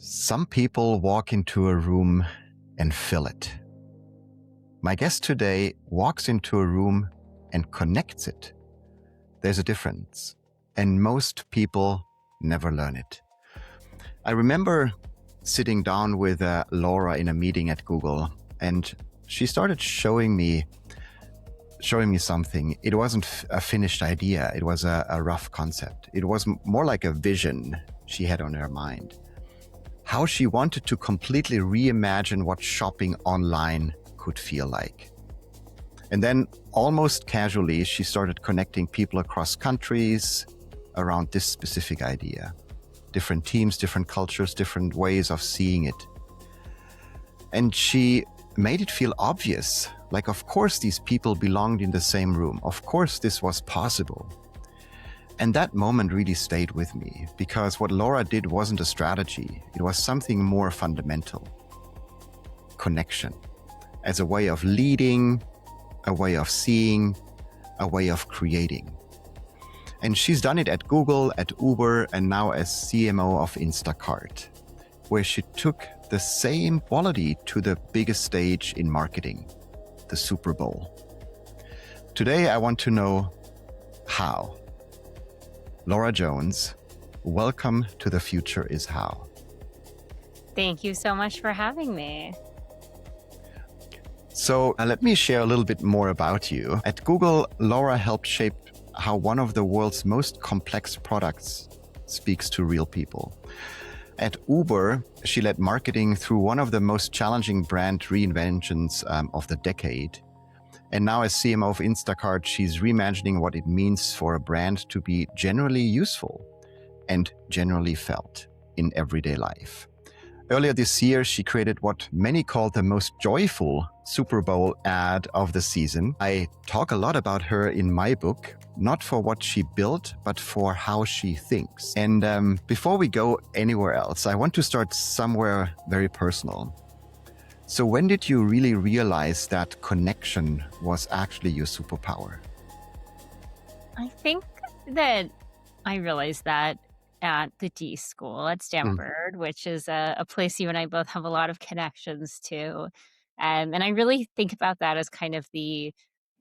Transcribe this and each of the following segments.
Some people walk into a room and fill it. My guest today walks into a room and connects it. There's a difference, and most people never learn it. I remember sitting down with Laura in a meeting at Google, and she started showing me something. It wasn't a finished idea. It was a rough concept. It was more like a vision she had on her mind. How she wanted to completely reimagine what shopping online could feel like. And then almost casually, she started connecting people across countries around this specific idea. Different teams, different cultures, different ways of seeing it. And she made it feel obvious. Like, of course, these people belonged in the same room. Of course, this was possible. And that moment really stayed with me because what Laura did wasn't a strategy. It was something more fundamental. Connection as a way of leading, a way of seeing, a way of creating. And she's done it at Google, at Uber, and now as CMO of Instacart, where she took the same quality to the biggest stage in marketing, the Super Bowl. Today, I want to know how. Laura Jones, welcome to The Future is How. Thank you so much for having me. So let me share a little bit more about you. At Google, Laura helped shape how one of the world's most complex products speaks to real people. At Uber, she led marketing through one of the most challenging brand reinventions of the decade. And now as CMO of Instacart, she's reimagining what it means for a brand to be generally useful and generally felt in everyday life. Earlier this year, she created what many call the most joyful Super Bowl ad of the season. I talk a lot about her in my book, not for what she built, but for how she thinks. And before we go anywhere else, I want to start somewhere very personal. So when did you really realize that connection was actually your superpower? I think that I realized that at the D.school at Stanford, which is a place you and I both have a lot of connections to. And I really think about that as kind of the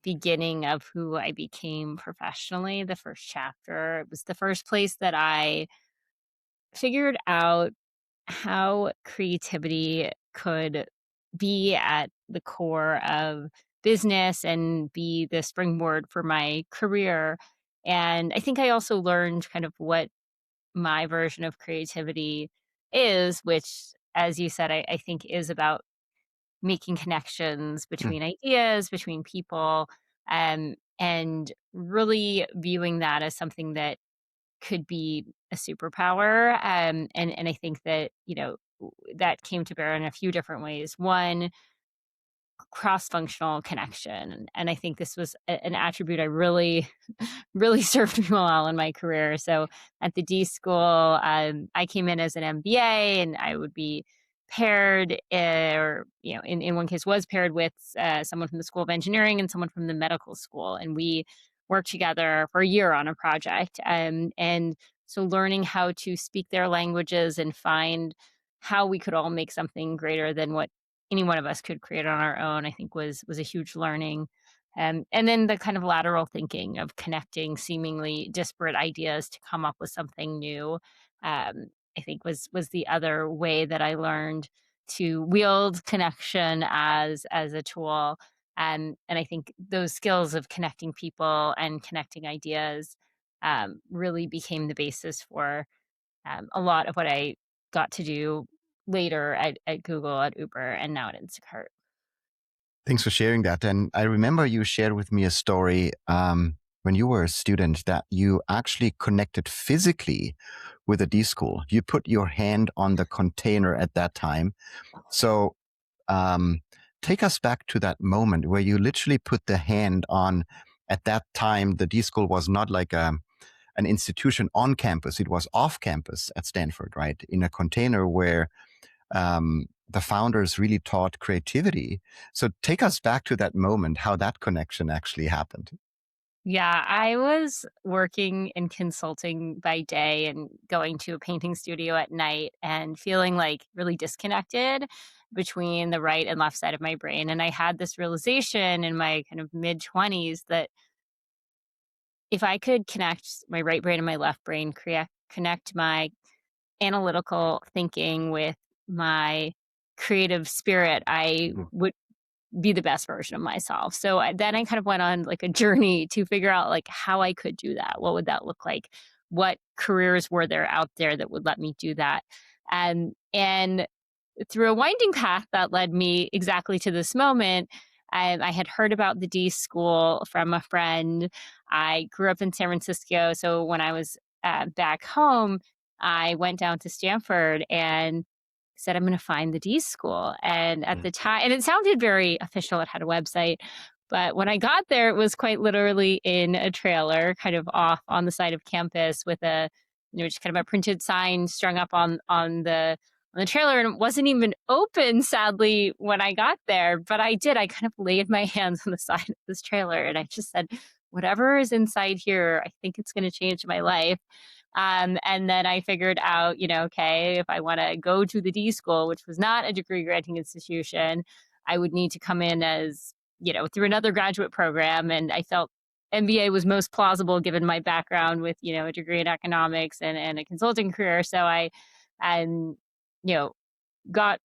beginning of who I became professionally, the first chapter. It was the first place that I figured out how creativity could be at the core of business and be the springboard for my career. And I think I also learned kind of what my version of creativity is, which, as you said, I think is about making connections between ideas, between people, and really viewing that as something that could be a superpower. And I think that, that came to bear in a few different ways. One, cross-functional connection. And I think this was an attribute I really, really served me well in my career. So at the D.school, I came in as an MBA and I would be paired, in one case was paired with someone from the School of Engineering and someone from the medical school. And we worked together for a year on a project. And so learning how to speak their languages and find how we could all make something greater than what any one of us could create on our own, I think was a huge learning. And then the kind of lateral thinking of connecting seemingly disparate ideas to come up with something new, I think was the other way that I learned to wield connection as a tool. And I think those skills of connecting people and connecting ideas really became the basis for a lot of what I got to do later at Google, at Uber, and now at Instacart. Thanks for sharing that. And I remember you shared with me a story when you were a student that you actually connected physically with a D.school. You put your hand on the container at that time. So take us back to that moment where you literally put the hand on. At that time, the D.school was not like an institution on campus. It was off campus at Stanford, right? In a container where the founders really taught creativity. So take us back to that moment, how that connection actually happened. Yeah, I was working in consulting by day and going to a painting studio at night and feeling like really disconnected between the right and left side of my brain. And I had this realization in my kind of mid 20s that if I could connect my right brain and my left brain, connect my analytical thinking with my creative spirit, I Mm. would be the best version of myself. So then I kind of went on like a journey to figure out like how I could do that. What would that look like? What careers were there out there that would let me do that? And through a winding path that led me exactly to this moment, I had heard about the D school from a friend. I grew up in San Francisco, so when I was back home, I went down to Stanford and said, I'm going to find the D school. And at Mm. the time, and it sounded very official, it had a website. But when I got there, it was quite literally in a trailer, kind of off on the side of campus with a, just kind of a printed sign strung up on the trailer, and it wasn't even open, sadly, when I got there. But I did. I kind of laid my hands on the side of this trailer and I just said, whatever is inside here, I think it's going to change my life. And then I figured out, okay, if I want to go to the D school, which was not a degree granting institution, I would need to come in as, through another graduate program. And I felt MBA was most plausible given my background with, a degree in economics and a consulting career. So and, you know, got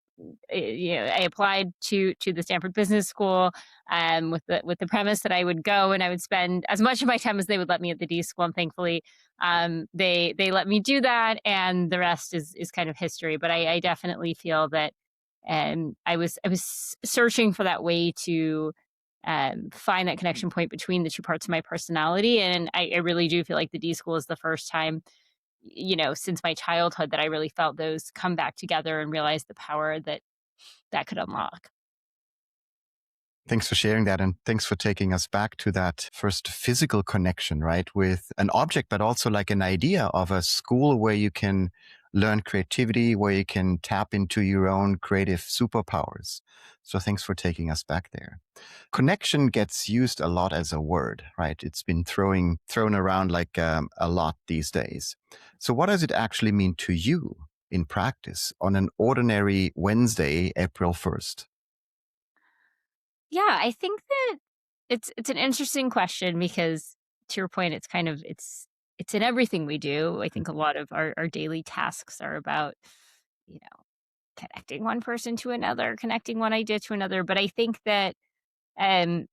I applied to the Stanford Business School with the premise that I would go and I would spend as much of my time as they would let me at the D school. And thankfully, they let me do that, and the rest is kind of history. But I definitely feel that, I was searching for that way to find that connection point between the two parts of my personality, and I really do feel like the D school is the first time, since my childhood that I really felt those come back together and realized the power that could unlock. Thanks for sharing that. And thanks for taking us back to that first physical connection, right? With an object, but also like an idea of a school where you can learn creativity, where you can tap into your own creative superpowers. So thanks for taking us back there. Connection gets used a lot as a word, right? It's been thrown around like a lot these days. So what does it actually mean to you in practice on an ordinary Wednesday, April 1st? Yeah, I think that it's an interesting question because, to your point, it's in everything we do. I think a lot of our daily tasks are about, you know, connecting one person to another, connecting one idea to another. But I think that um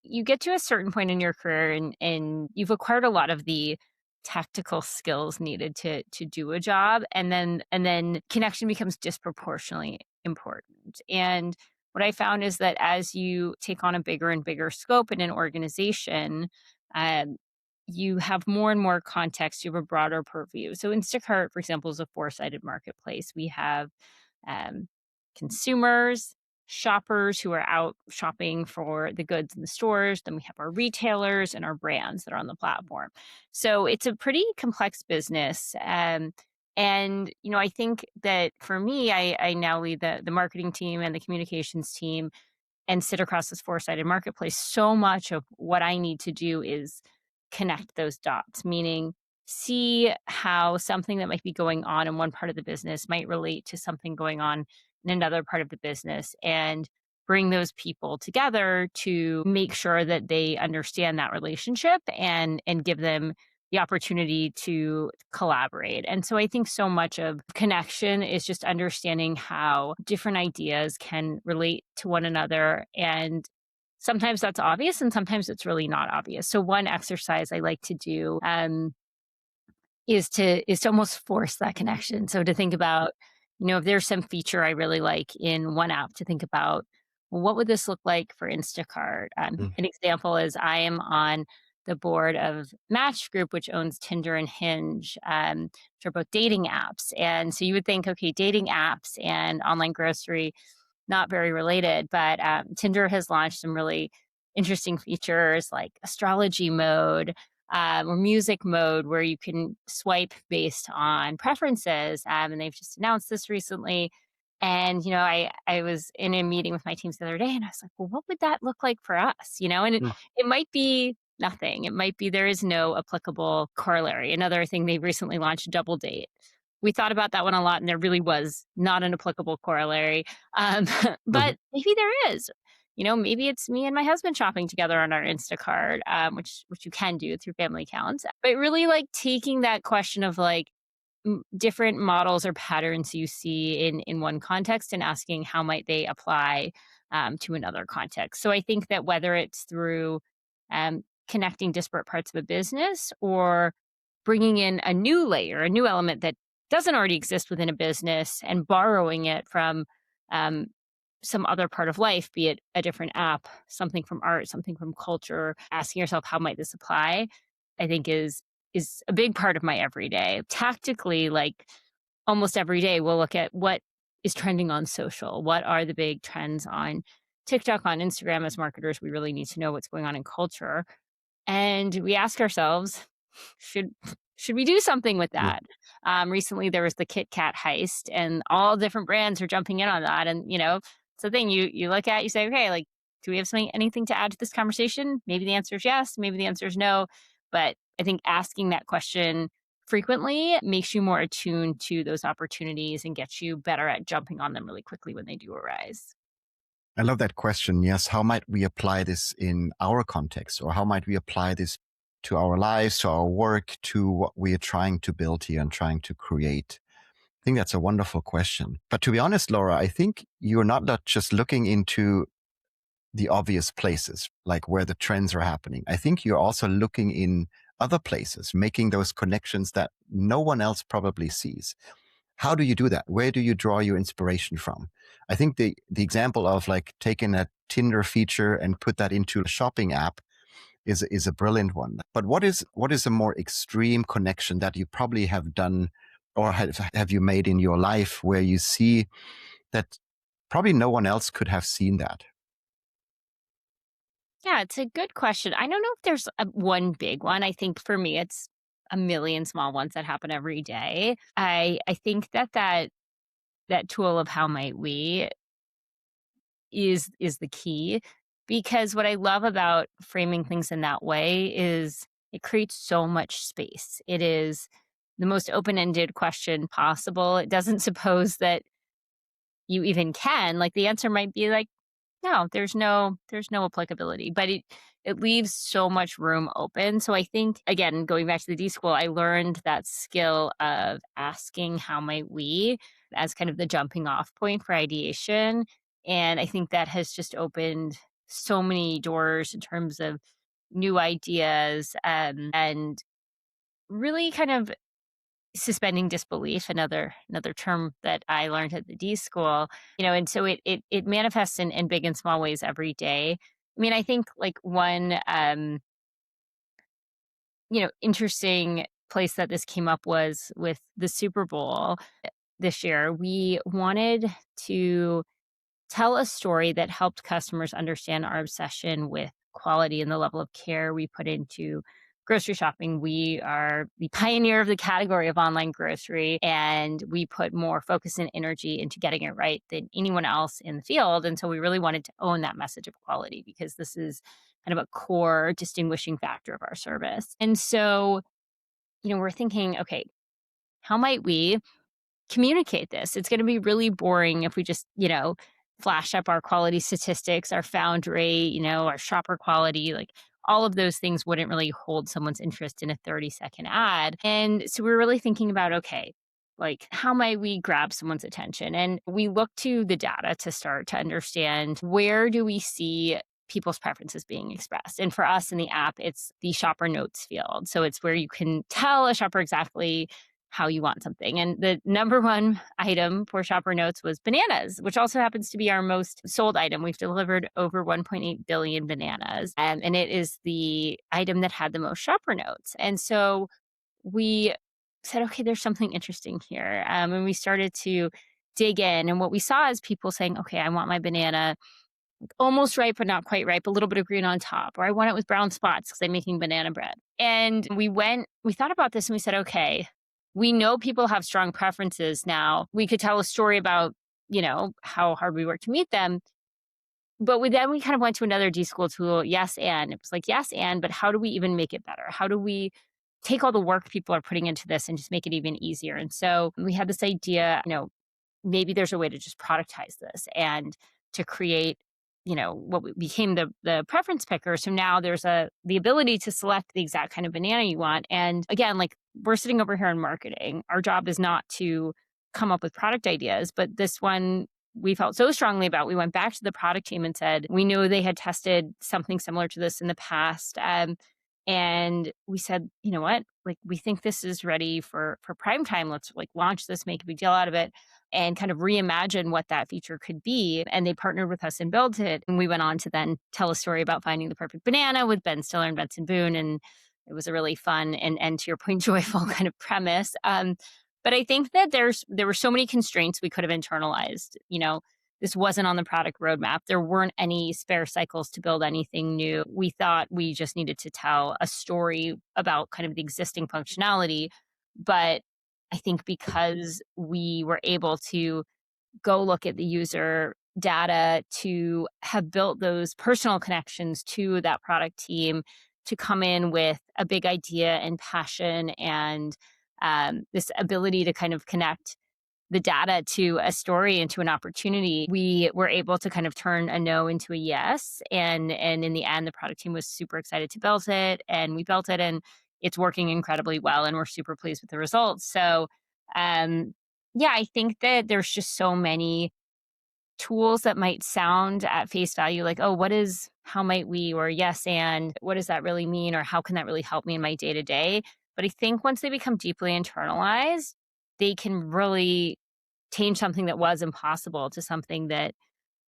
you get to a certain point in your career and you've acquired a lot of the tactical skills needed to do a job, and then connection becomes disproportionately important. And what I found is that as you take on a bigger and bigger scope in an organization, um, you have more and more context, you have a broader purview. So Instacart, for example, is a four-sided marketplace. We have um, consumers, shoppers who are out shopping for the goods in the stores. Then we have our retailers and our brands that are on the platform. So it's a pretty complex business. And I think that for me, I now lead the marketing team and the communications team and sit across this four-sided marketplace. So much of what I need to do is connect those dots, meaning see how something that might be going on in one part of the business might relate to something going on in another part of the business, and bring those people together to make sure that they understand that relationship and give them the opportunity to collaborate. And so I think so much of connection is just understanding how different ideas can relate to one another. And sometimes that's obvious and sometimes it's really not obvious. So one exercise I like to do is to almost force that connection. So to think about, if there's some feature I really like in one app, to think about, well, what would this look like for Instacart? An example is I am on the board of Match Group, which owns Tinder and Hinge, which are both dating apps. And so you would think, okay, dating apps and online grocery, not very related, but Tinder has launched some really interesting features like astrology mode, or music mode, where you can swipe based on preferences. And they've just announced this recently. And I was in a meeting with my teams the other day, and I was like, well, what would that look like for us? And it might be nothing. It might be there is no applicable corollary. Another thing, they recently launched Double Date. We thought about that one a lot, and there really was not an applicable corollary. Um, Mhm. but maybe there is. Maybe it's me and my husband shopping together on our Instacart, which you can do through family accounts. But really, like taking that question of like different models or patterns you see in one context and asking how might they apply to another context. So I think that whether it's through connecting disparate parts of a business or bringing in a new layer, a new element that doesn't already exist within a business and borrowing it from um, some other part of life, be it a different app, something from art, something from culture, asking yourself how might this apply, I think is a big part of my everyday. Tactically, like almost every day, we'll look at what is trending on social. What are the big trends on TikTok, on Instagram? As marketers, we really need to know what's going on in culture. And we ask ourselves, should should we do something with Yeah. that? Recently, there was the Kit Kat heist, and all different brands are jumping in on that. And it's the thing you look at, you say, okay, like, do we have anything to add to this conversation? Maybe the answer is yes, maybe the answer is no. But I think asking that question frequently makes you more attuned to those opportunities and gets you better at jumping on them really quickly when they do arise. I love that question. Yes. How might we apply this in our context, or how might we apply this to our lives, to our work, to what we are trying to build here and trying to create? I think that's a wonderful question. But to be honest, Laura, I think you're not just looking into the obvious places, like where the trends are happening. I think you're also looking in other places, making those connections that no one else probably sees. How do you do that? Where do you draw your inspiration from? I think the example of like taking a Tinder feature and put that into a shopping app is a brilliant one. But what is a more extreme connection that you probably have done, or have you made in your life, where you see that probably no one else could have seen that? Yeah, it's a good question. I don't know if there's one big one. I think for me, it's a million small ones that happen every day. I think that tool of how might we is the key, because what I love about framing things in that way is it creates so much space. It is the most open-ended question possible. It doesn't suppose that you even can. Like the answer might be like, no, there's no applicability, but it leaves so much room open. So I think, again, going back to the D-school, I learned that skill of asking how might we as kind of the jumping off point for ideation. And I think that has just opened so many doors in terms of new ideas, and really kind of suspending disbelief, another term that I learned at the D school, and so it manifests in big and small ways every day. I mean, I think like one interesting place that this came up was with the Super Bowl this year. We wanted to tell a story that helped customers understand our obsession with quality and the level of care we put into grocery shopping. We are the pioneer of the category of online grocery, and we put more focus and energy into getting it right than anyone else in the field. And so we really wanted to own that message of quality, because this is kind of a core distinguishing factor of our service. And so, we're thinking, okay, how might we communicate this? It's going to be really boring if we just, flash up our quality statistics, our found rate, our shopper quality, like all of those things wouldn't really hold someone's interest in a 30-second ad. And so we're really thinking about, okay, like how might we grab someone's attention? And we look to the data to start to understand, where do we see people's preferences being expressed. And for us in the app, it's the shopper notes field. So it's where you can tell a shopper exactly how you want something. And the number one item for shopper notes was bananas, which also happens to be our most sold item. We've delivered over 1.8 billion bananas, and it is the item that had the most shopper notes. And so we said, okay, there's something interesting here. And we started to dig in. And what we saw is people saying, okay, I want my banana almost ripe, but not quite ripe, a little bit of green on top, or I want it with brown spots because I'm making banana bread. And we thought about this and we said, okay, we know people have strong preferences now. We could tell a story about, how hard we work to meet them. then we kind of went to another D.school tool, Yes And. It was like, yes and, but how do we even make it better? How do we take all the work people are putting into this and just make it even easier? And so we had this idea, maybe there's a way to just productize this and to create, what became the preference picker. So now there's the ability to select the exact kind of banana you want. And again, like, we're sitting over here in marketing. Our job is not to come up with product ideas, but this one we felt so strongly about. We went back to the product team and said, we knew they had tested something similar to this in the past. And we said, you know what, like, we think this is ready for prime time. Let's like launch this, make a big deal out of it, and kind of reimagine what that feature could be. And they partnered with us and built it. And we went on to then tell a story about finding the perfect banana with Ben Stiller and Benson Boone. And it was a really fun and to your point, joyful kind of premise. But I think that there were so many constraints we could have internalized. This wasn't on the product roadmap. There weren't any spare cycles to build anything new. We thought we just needed to tell a story about kind of the existing functionality. But I think because we were able to go look at the user data, to have built those personal connections to that product team, to come in with a big idea and passion and this ability to kind of connect the data to a story and to an opportunity, we were able to kind of turn a no into a yes. And in the end, the product team was super excited to build it, and we built it, and it's working incredibly well, and we're super pleased with the results. So, yeah, I think that there's just so many tools that might sound at face value like, oh, how might we, or yes, and what does that really mean? Or how can that really help me in my day to day? But I think once they become deeply internalized, they can really change something that was impossible to something that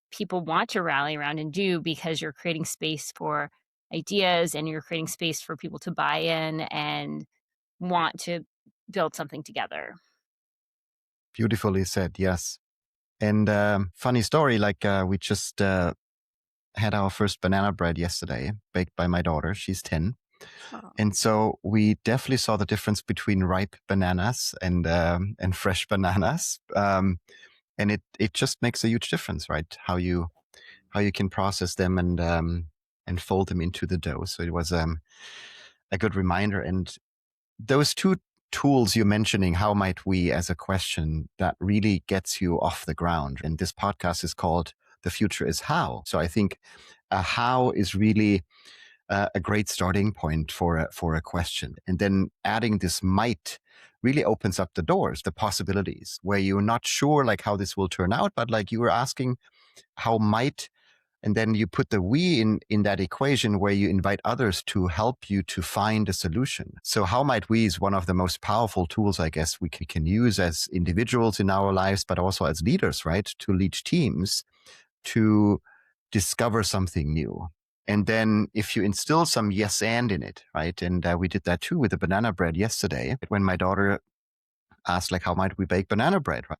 people want to rally around and do, because you're creating space for ideas and you're creating space for people to buy in and want to build something together. Beautifully said, yes. And funny story, like we just had our first banana bread yesterday, baked by my daughter. She's 10. Oh. And so we definitely saw the difference between ripe bananas and fresh bananas. And it just makes a huge difference, right? How you can process them and fold them into the dough. So it was a good reminder. And those two tools you're mentioning, how might we, as a question that really gets you off the ground. And this podcast is called The Future is How. So I think how is really a great starting point for a question. And then adding this might really opens up the doors, the possibilities, where you're not sure like how this will turn out, but like you were asking, how might, and then you put the we in that equation where you invite others to help you to find a solution. So how might we is one of the most powerful tools, I guess, we can use as individuals in our lives, but also as leaders, right? To lead teams to discover something new. And then if you instill some yes and in it, right? And we did that too with the banana bread yesterday. When my daughter asked, like, how might we bake banana bread, right?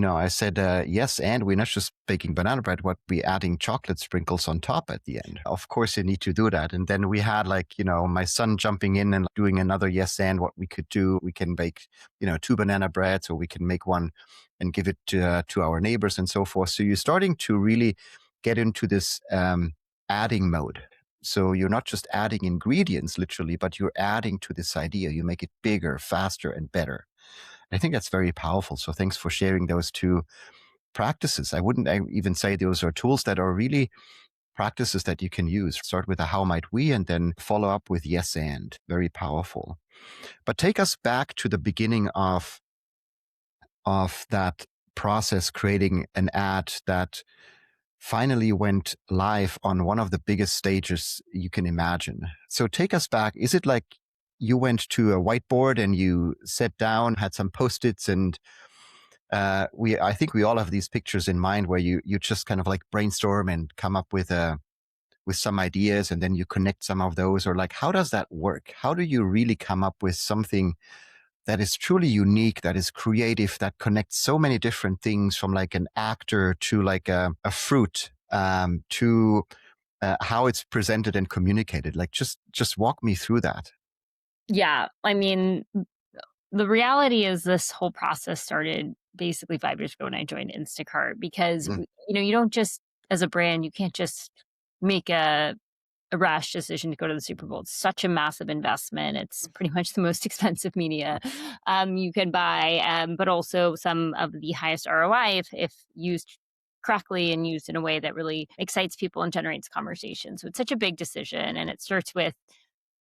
I said, yes, and we're not just baking banana bread, but we're adding chocolate sprinkles on top at the end. Of course, you need to do that. And then we had my son jumping in and doing another yes, and what we could do. We can bake, 2 banana breads, or we can make one and give it to our neighbors and so forth. So you're starting to really get into this adding mode. So you're not just adding ingredients, literally, but you're adding to this idea. You make it bigger, faster, and better. I think that's very powerful. So thanks for sharing those two practices. I wouldn't even say those are tools that are really practices that you can use. Start with a how might we, and then follow up with yes and. Very powerful. But take us back to the beginning of that process, creating an ad that finally went live on one of the biggest stages you can imagine. So take us back. Is it like you went to a whiteboard and you sat down, had some Post-its, and I think we all have these pictures in mind where you just kind of like brainstorm and come up with some ideas, and then you connect some of those, or like, how does that work? How do you really come up with something that is truly unique, that is creative, that connects so many different things, from like an actor to like a fruit, to how it's presented and communicated? Like, just walk me through that. Yeah. I mean, the reality is this whole process started basically 5 years ago when I joined Instacart, because, Mm. you don't just as a brand, you can't just make a rash decision to go to the Super Bowl. It's such a massive investment. It's pretty much the most expensive media you can buy, but also some of the highest ROI if used correctly and used in a way that really excites people and generates conversation. So it's such a big decision, and it starts with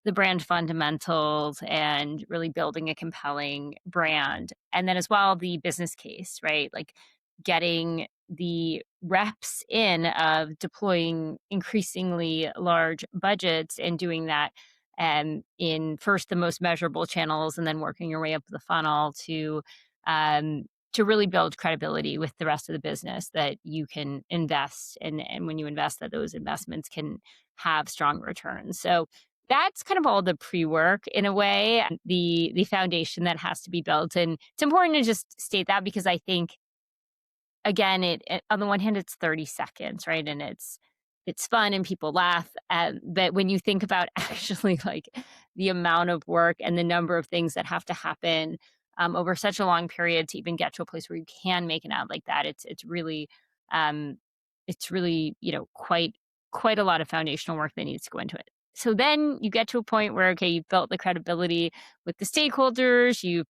the brand fundamentals and really building a compelling brand. And then as well, the business case, right? Like getting the reps in of deploying increasingly large budgets and doing that in first the most measurable channels and then working your way up the funnel um, to really build credibility with the rest of the business that you can invest and when you invest that those investments can have strong returns. So that's kind of all the pre-work in a way, the foundation that has to be built. And it's important to just state that because I think, again, it on the one hand, it's 30 seconds, right? And it's fun and people laugh. But when you think about actually like the amount of work and the number of things that have to happen over such a long period to even get to a place where you can make an ad like that, um, it's really, quite a lot of foundational work that needs to go into it. So then you get to a point where, okay, you've built the credibility with the stakeholders, you've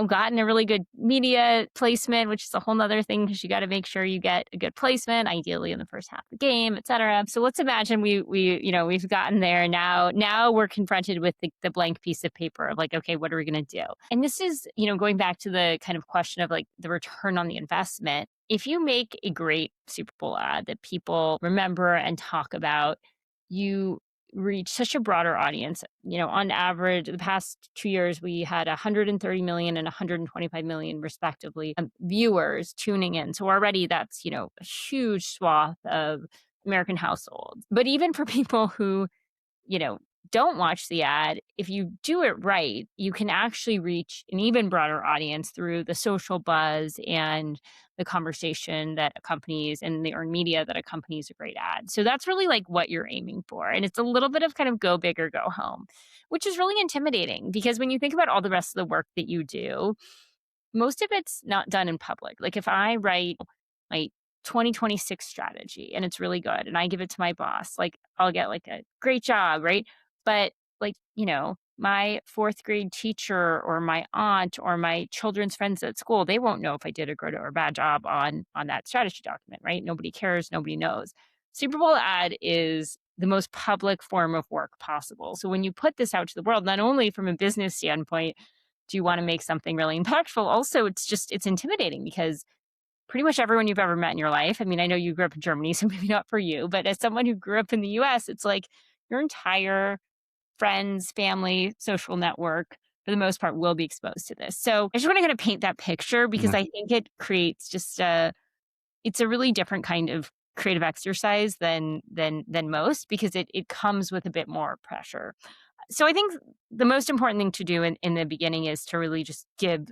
gotten a really good media placement, which is a whole nother thing because you got to make sure you get a good placement, ideally in the first half of the game, et cetera. So let's imagine we've gotten there. Now we're confronted with the blank piece of paper of like, okay, what are we going to do? And this is, going back to the kind of question of like the return on the investment. If you make a great Super Bowl ad that people remember and talk about, you reach such a broader audience. On average, the past 2 years, we had 130 million and 125 million, respectively, viewers tuning in. So already that's, a huge swath of American households. But even for people who, you know, don't watch the ad, if you do it right, you can actually reach an even broader audience through the social buzz and the conversation that accompanies and the earned media that accompanies a great ad. So that's really like what you're aiming for. And it's a little bit of kind of go big or go home, which is really intimidating because when you think about all the rest of the work that you do, most of it's not done in public. Like if I write my 2026 strategy and it's really good and I give it to my boss, like I'll get like a great job, right? But like, my fourth grade teacher or my aunt or my children's friends at school, they won't know if I did a good or a bad job on that strategy document, right? Nobody cares, nobody knows. Super Bowl ad is the most public form of work possible. So when you put this out to the world, not only from a business standpoint, do you want to make something really impactful? Also, it's intimidating because pretty much everyone you've ever met in your life. I mean, I know you grew up in Germany, so maybe not for you, but as someone who grew up in the US, it's like your entire friends, family, social network, for the most part, will be exposed to this. So I just want to kind of paint that picture because Mhm. I think it creates it's a really different kind of creative exercise than most because it comes with a bit more pressure. So I think the most important thing to do in the beginning is to really just give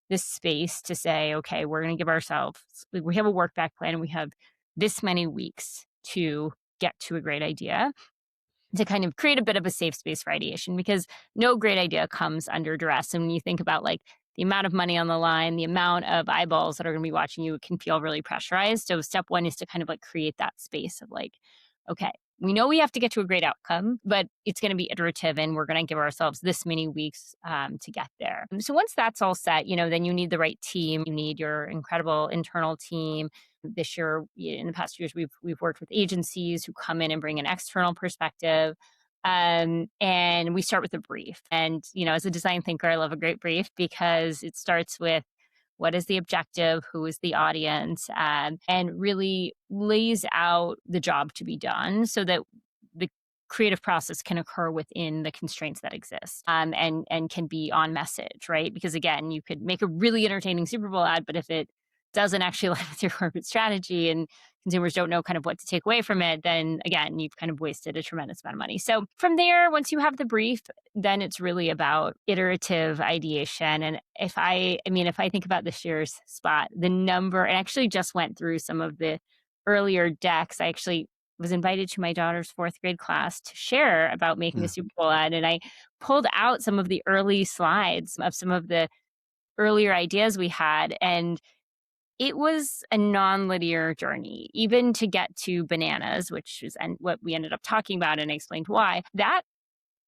this space to say, okay, we're going to give ourselves, we have a work back plan and we have this many weeks to get to a great idea to kind of create a bit of a safe space for ideation because no great idea comes under duress. And when you think about like the amount of money on the line, the amount of eyeballs that are going to be watching you, it can feel really pressurized. So step one is to kind of like create that space of like, okay, we know we have to get to a great outcome, but it's going to be iterative and we're going to give ourselves this many weeks to get there. So once that's all set, then you need the right team. You need your incredible internal team. This year, in the past years, we've worked with agencies who come in and bring an external perspective. And we start with a brief. And, as a design thinker, I love a great brief because it starts with what is the objective, who is the audience, and really lays out the job to be done so that the creative process can occur within the constraints that exist and can be on message, right? Because again, you could make a really entertaining Super Bowl ad, but if it doesn't actually align with your corporate strategy and consumers don't know kind of what to take away from it, then again, you've kind of wasted a tremendous amount of money. So from there, once you have the brief, then it's really about iterative ideation. And if I think about this year's spot, the number, I actually just went through some of the earlier decks. I actually was invited to my daughter's fourth grade class to share about making a Mm. Super Bowl ad. And I pulled out some of the early slides of some of the earlier ideas we had. And It was a non-linear journey, even to get to bananas, which is what we ended up talking about, and I explained why. That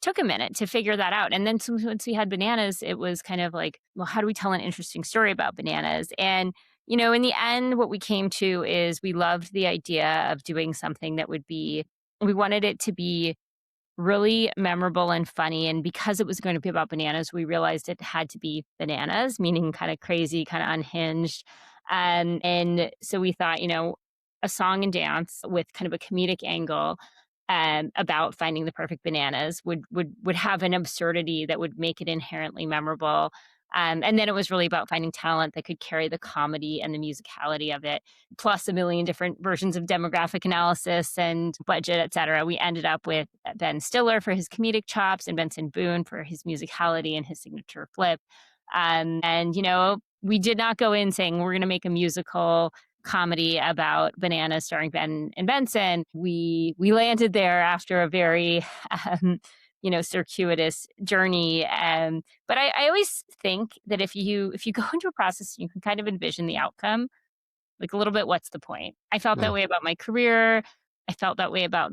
took a minute to figure that out. And then once we had bananas, it was kind of like, well, how do we tell an interesting story about bananas? And, in the end, what we came to is we loved the idea of doing something that we wanted it to be really memorable and funny. And because it was going to be about bananas, we realized it had to be bananas, meaning kind of crazy, kind of unhinged. And so we thought, a song and dance with kind of a comedic angle about finding the perfect bananas would have an absurdity that would make it inherently memorable. And then it was really about finding talent that could carry the comedy and the musicality of it, plus a million different versions of demographic analysis and budget, et cetera. We ended up with Ben Stiller for his comedic chops and Benson Boone for his musicality and his signature flip. And, we did not go in saying we're going to make a musical comedy about bananas starring Ben and Benson. We landed there after a very circuitous journey. But I always think that if you go into a process, you can kind of envision the outcome, like a little bit. What's the point? I felt that way about my career. I felt that way about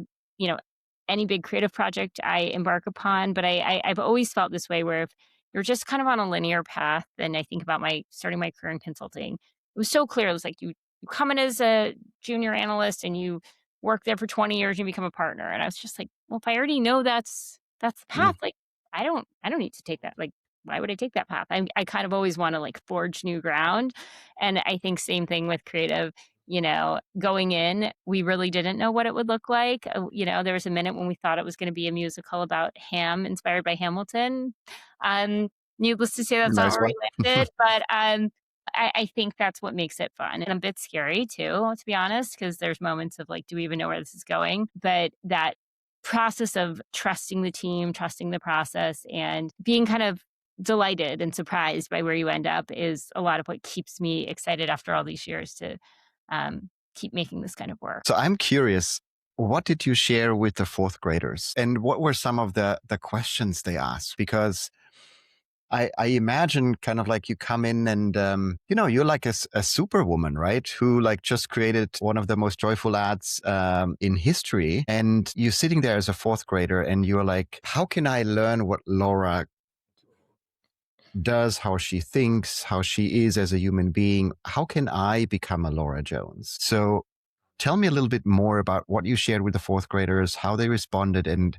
any big creative project I embark upon. But I've always felt this way, where if you're just kind of on a linear path, and I think about starting my career in consulting, it was so clear. It was like you come in as a junior analyst and you work there for 20 years and you become a partner. And I was just like, well, if I already know that's the path, like I don't need to take that. Like, why would I take that path? I kind of always want to like forge new ground. And I think same thing with creative, going in, we really didn't know what it would look like. There was a minute when we thought it was going to be a musical about Ham inspired by Hamilton. Needless to say, that's not Nice where one. we landed, but I think that's what makes it fun, and a bit scary too, to be honest, because there's moments of like, do we even know where this is going? But that process of trusting the team, trusting the process, and being kind of delighted and surprised by where you end up is a lot of what keeps me excited after all these years to keep making this kind of work. So I'm curious, what did you share with the fourth graders? And what were some of the questions they asked? Because I imagine kind of like you come in and, you're like a superwoman, right? Who like just created one of the most joyful ads in history. And you're sitting there as a fourth grader and you're like, how can I learn what Laura does, how she thinks, how she is as a human being? How can I become a Laura Jones? So tell me a little bit more about what you shared with the fourth graders, how they responded, and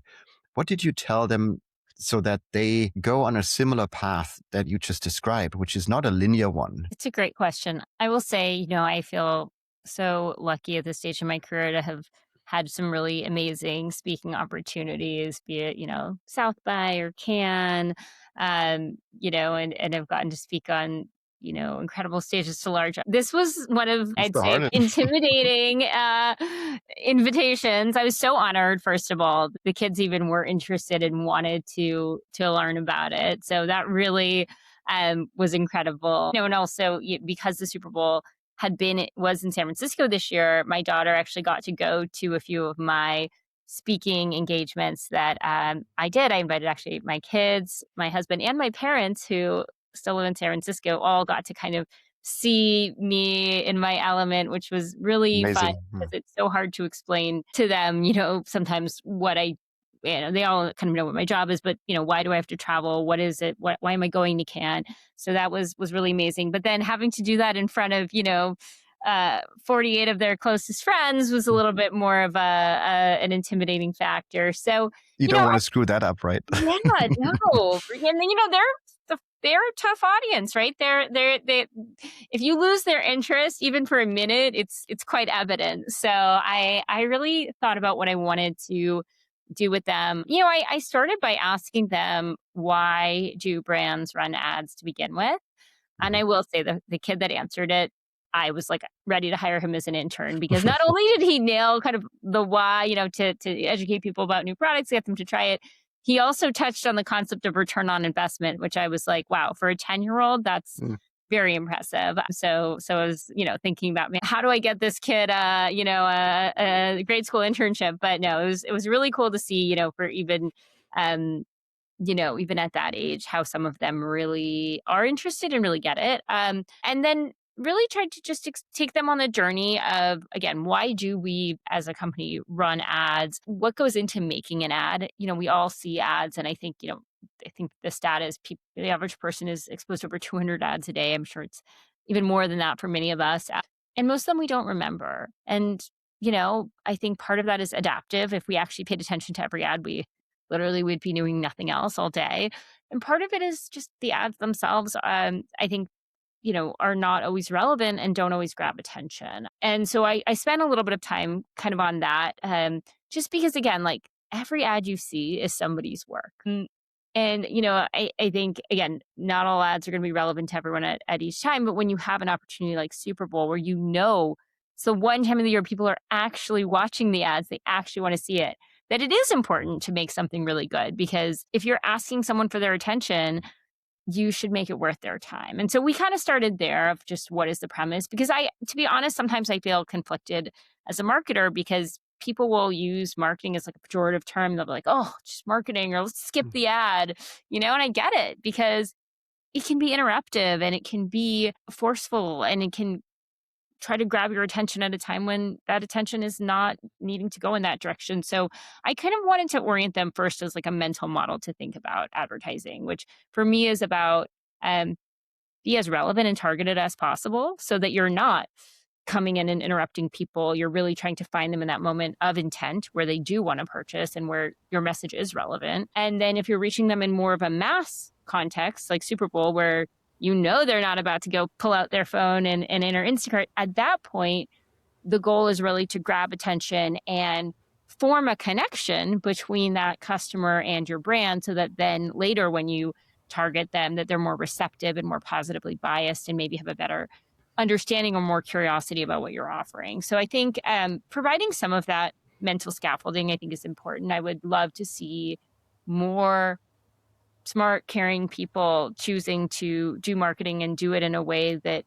what did you tell them so that they go on a similar path that you just described, which is not a linear one? It's a great question. I will say, I feel so lucky at this stage in my career to have had some really amazing speaking opportunities, be it, South by or Cannes, and I've gotten to speak on, incredible stages to large. This was one of, That's I'd the say, hardest. intimidating invitations. I was so honored, first of all. The kids even were interested and wanted to learn about it. So that really was incredible. And also because the Super Bowl was in San Francisco this year, my daughter actually got to go to a few of my speaking engagements that I did. I invited actually my kids, my husband, and my parents who still live in San Francisco, all got to kind of see me in my element, which was really fun Amazing. because it's so hard to explain to them, sometimes what they all kind of know what my job is, but why do I have to travel? What is it? Why am I going to Cannes? So that was really amazing. But then having to do that in front of 48 of their closest friends was a little bit more of an intimidating factor. So You don't want to screw that up, right? yeah, no, and then they're a tough audience, right? They if you lose their interest even for a minute, it's quite evident. So I really thought about what I wanted to do with them. I started by asking them, why do brands run ads to begin with? And I will say the kid that answered it, I was like ready to hire him as an intern, because not only did he nail kind of the why, to educate people about new products, get them to try it, he also touched on the concept of return on investment, which I was like, wow, for a 10-year-old, that's very impressive. So I was, thinking about, man, how do I get this kid, a grade school internship? But no, it was really cool to see, for even, even at that age, how some of them really are interested and really get it. And then really tried to just take them on the journey of, again, why do we as a company run ads? What goes into making an ad? We all see ads, and I think the stat is the average person is exposed to over 200 ads a day. I'm sure it's even more than that for many of us. And most of them we don't remember. And, I think part of that is adaptive. If we actually paid attention to every ad, we literally would be doing nothing else all day. And part of it is just the ads themselves. I think are not always relevant and don't always grab attention. And so I spent a little bit of time kind of on that, just because, again, like every ad you see is somebody's work. And, I think, again, not all ads are going to be relevant to everyone at each time. But when you have an opportunity like Super Bowl where it's the one time of the year people are actually watching the ads, they actually want to see it, that it is important to make something really good. Because if you're asking someone for their attention, you should make it worth their time. And so we kind of started there of just what is the premise, because to be honest, sometimes I feel conflicted as a marketer because people will use marketing as like a pejorative term. They'll be like, oh, just marketing, or let's skip the ad, and I get it because it can be interruptive and it can be forceful and it can try to grab your attention at a time when that attention is not needing to go in that direction. So I kind of wanted to orient them first as like a mental model to think about advertising, which for me is about be as relevant and targeted as possible so that you're not coming in and interrupting people. You're really trying to find them in that moment of intent where they do want to purchase and where your message is relevant. And then if you're reaching them in more of a mass context, like Super Bowl, where they're not about to go pull out their phone and enter Instacart, at that point, the goal is really to grab attention and form a connection between that customer and your brand so that then later when you target them, that they're more receptive and more positively biased and maybe have a better understanding or more curiosity about what you're offering. So I think providing some of that mental scaffolding, I think, is important. I would love to see more smart, caring people choosing to do marketing and do it in a way that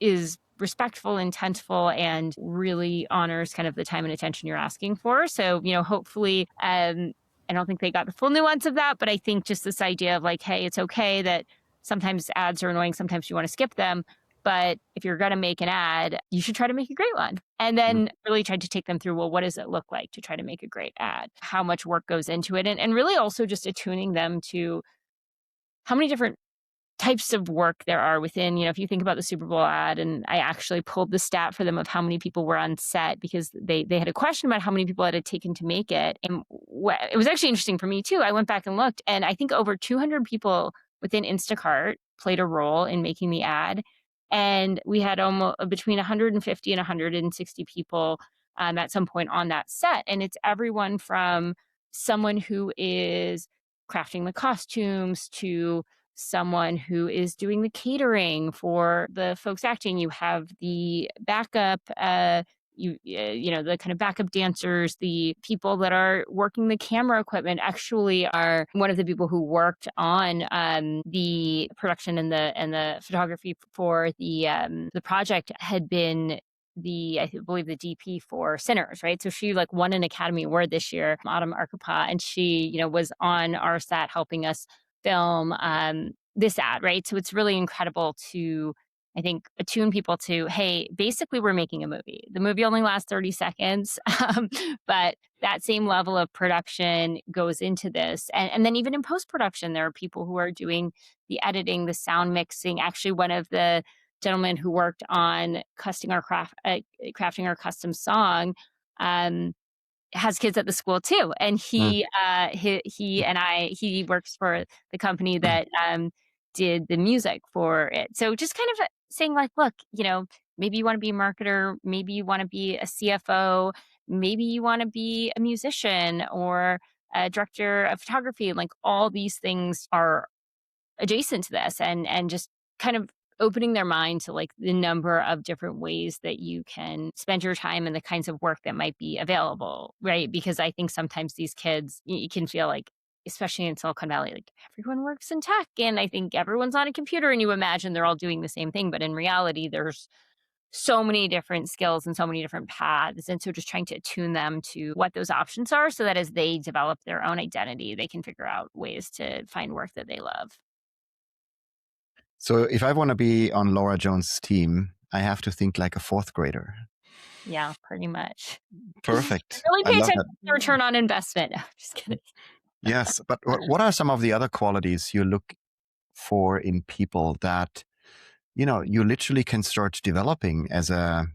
is respectful, intentful, and really honors kind of the time and attention you're asking for. So, hopefully, I don't think they got the full nuance of that, but I think just this idea of like, hey, it's okay that sometimes ads are annoying, sometimes you want to skip them. But if you're going to make an ad, you should try to make a great one. And then really try to take them through, well, what does it look like to try to make a great ad? How much work goes into it? And really also just attuning them to how many different types of work there are within, if you think about the Super Bowl ad, and I actually pulled the stat for them of how many people were on set because they had a question about how many people it had taken to make it. And it was actually interesting for me too. I went back and looked, and I think over 200 people within Instacart played a role in making the ad. And we had almost between 150 and 160 people at some point on that set. And it's everyone from someone who is crafting the costumes to someone who is doing the catering for the folks acting. You have the backup, the kind of backup dancers, the people that are working the camera equipment. Actually, are one of the people who worked on the production and the photography for the project had been I believe the DP for Sinners, right? So she like won an Academy Award this year, Autumn Arkapaw, and she, was on our set helping us film this ad, right? So it's really incredible to, I think, attune people to, hey, basically we're making a movie. The movie only lasts 30 seconds, but that same level of production goes into this. And then even in post-production, there are people who are doing the editing, the sound mixing. Actually, one of the gentlemen who worked on crafting our custom song, has kids at the school too, and he works for the company that did the music for it. So just kind of saying like, look, maybe you want to be a marketer, maybe you want to be a CFO, maybe you want to be a musician or a director of photography. Like all these things are adjacent to this, and just kind of opening their mind to like the number of different ways that you can spend your time and the kinds of work that might be available, right? Because I think sometimes these kids, you can feel like, especially in Silicon Valley, like everyone works in tech and I think everyone's on a computer and you imagine they're all doing the same thing. But in reality, there's so many different skills and so many different paths. And so just trying to attune them to what those options are so that as they develop their own identity, they can figure out ways to find work that they love. So if I want to be on Laura Jones' team, I have to think like a fourth grader. Yeah, pretty much. Perfect. Really I pay love attention that. to the return on investment. No, just kidding. Yes. But what are some of the other qualities you look for in people that, you literally can start developing as a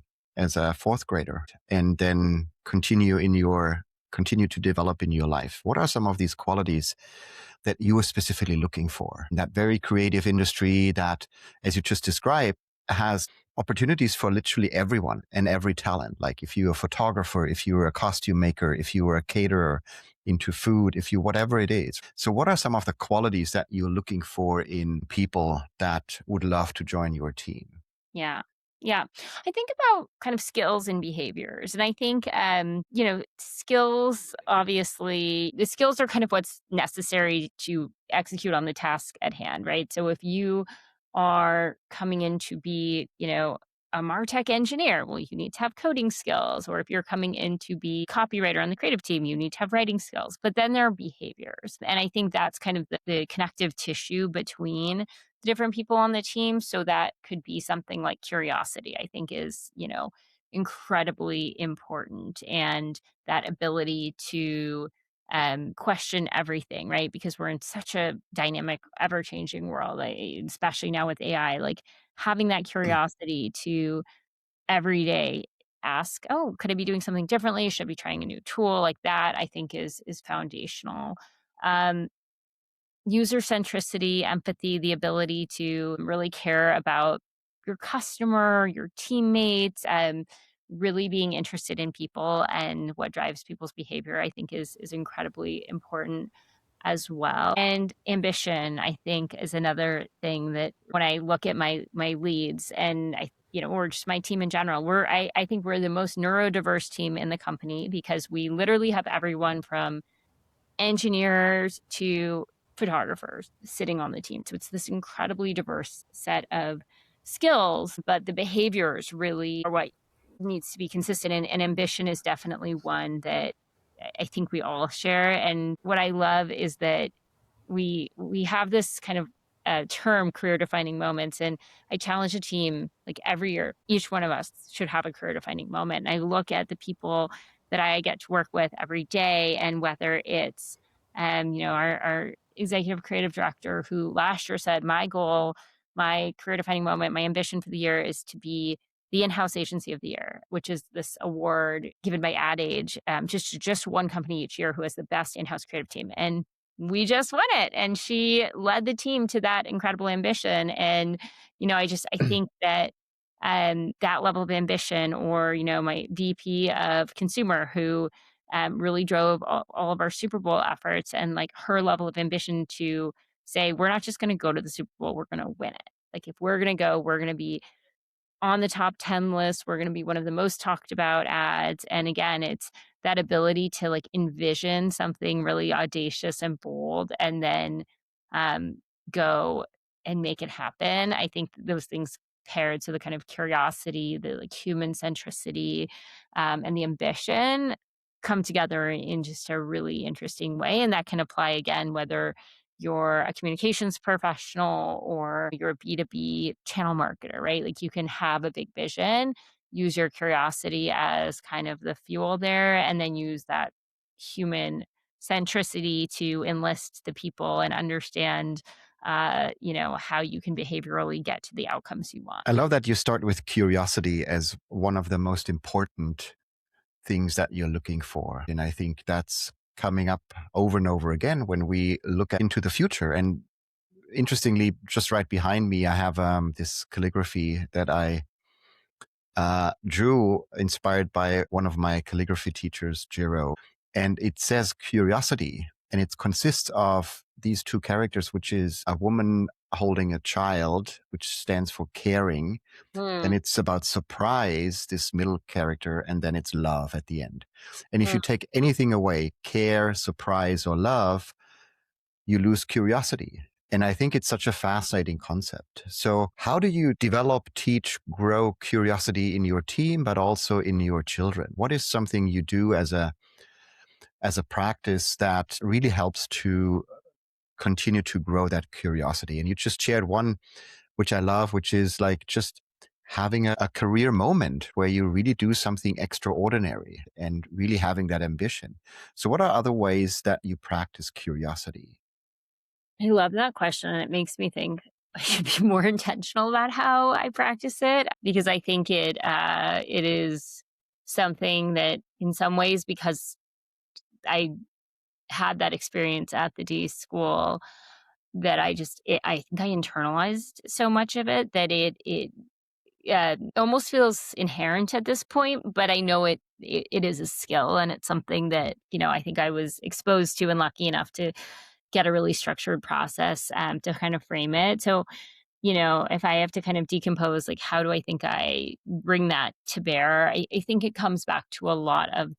fourth grader and then continue to develop in your life? What are some of these qualities that you are specifically looking for in that very creative industry that, as you just described, has opportunities for literally everyone and every talent? Like if you're a photographer, if you're a costume maker, if you were a caterer into food, if you whatever it is. So what are some of the qualities that you're looking for in people that would love to join your team? Yeah. Yeah. I think about kind of skills and behaviors. And I think, skills, obviously, the skills are kind of what's necessary to execute on the task at hand, right? So if you are coming in to be, a MarTech engineer, well, you need to have coding skills. Or if you're coming in to be copywriter on the creative team, you need to have writing skills. But then there are behaviors. And I think that's kind of the connective tissue between different people on the team. So that could be something like curiosity, I think is, incredibly important. And that ability to question everything, right? Because we're in such a dynamic, ever changing world, especially now with AI, like having that curiosity to every day ask, oh, could I be doing something differently? Should I be trying a new tool? Like that, I think is foundational. Um, User centricity, empathy, the ability to really care about your customer, your teammates, really being interested in people and what drives people's behavior, I think is incredibly important as well. And ambition, I think, is another thing that when I look at my leads and or just my team in general, I think we're the most neurodiverse team in the company because we literally have everyone from engineers to photographers sitting on the team. So it's this incredibly diverse set of skills, but the behaviors really are what needs to be consistent. And ambition is definitely one that I think we all share. And what I love is that we have this kind of term career defining moments, and I challenge a team like every year each one of us should have a career defining moment, and I look at the people that I get to work with every day, and whether it's our executive creative director who last year said my goal, my career defining moment, my ambition for the year is to be the in-house agency of the year, which is this award given by Ad Age, just one company each year who has the best in-house creative team. And we just won it. And she led the team to that incredible ambition. And, I think that that level of ambition, or, my VP of consumer who really drove all of our Super Bowl efforts, and like her level of ambition to say, we're not just going to go to the Super Bowl, we're going to win it. Like if we're going to go, we're going to be on the top 10 list. We're going to be one of the most talked about ads. And again, it's that ability to like envision something really audacious and bold and then um, go and make it happen. I think those things paired, so the kind of curiosity, the like human centricity, and the ambition come together in just a really interesting way. And that can apply again, whether you're a communications professional or you're a B2B channel marketer, right? Like you can have a big vision, use your curiosity as kind of the fuel there, and then use that human centricity to enlist the people and understand, how you can behaviorally get to the outcomes you want. I love that you start with curiosity as one of the most important things that you're looking for. And I think that's coming up over and over again when we look into the future. And interestingly, just right behind me, I have this calligraphy that I drew inspired by one of my calligraphy teachers, Jiro. And it says curiosity. And it consists of these two characters, which is a woman holding a child, which stands for caring. Then Mm, it's about surprise, this middle character, and then it's love at the end. And if mm. you take anything away, care, surprise, or love, you lose curiosity. And I think it's such a fascinating concept. So, how do you develop, teach, grow curiosity in your team, but also in your children? What is something you do as a practice that really helps to continue to grow that curiosity? And you just shared which I love, which is like just having a career moment where you really do something extraordinary and really having that ambition. So, what are other ways that you practice curiosity? I love that question. And it makes me think I should be more intentional about how I practice it because I think it is something that in some ways, because I had that experience at the D school, that I think I internalized so much of it that it almost feels inherent at this point, but I know it is a skill and it's something that, I think I was exposed to and lucky enough to get a really structured process to kind of frame it. So, if I have to kind of decompose, like, how do I think I bring that to bear? I think it comes back to a lot of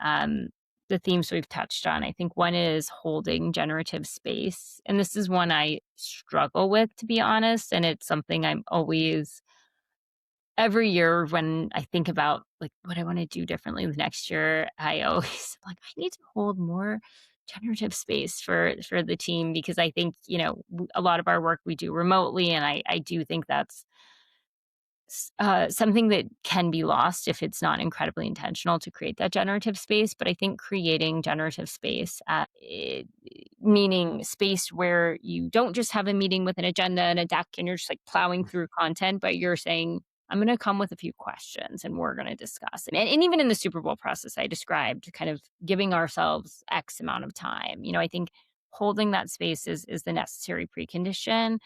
um, the themes we've touched on. I think one is holding generative space. And this is one I struggle with, to be honest. And it's something I'm always every year when I think about like what I want to do differently the next year, I always like I need to hold more generative space for the team because I think a lot of our work we do remotely, and I do think that's something that can be lost if it's not incredibly intentional to create that generative space. But I think creating generative space, meaning space where you don't just have a meeting with an agenda and a deck and you're just like plowing through content, but you're saying, I'm going to come with a few questions and we're going to discuss. And even in the Super Bowl process, I described kind of giving ourselves X amount of time. I think holding that space is the necessary precondition,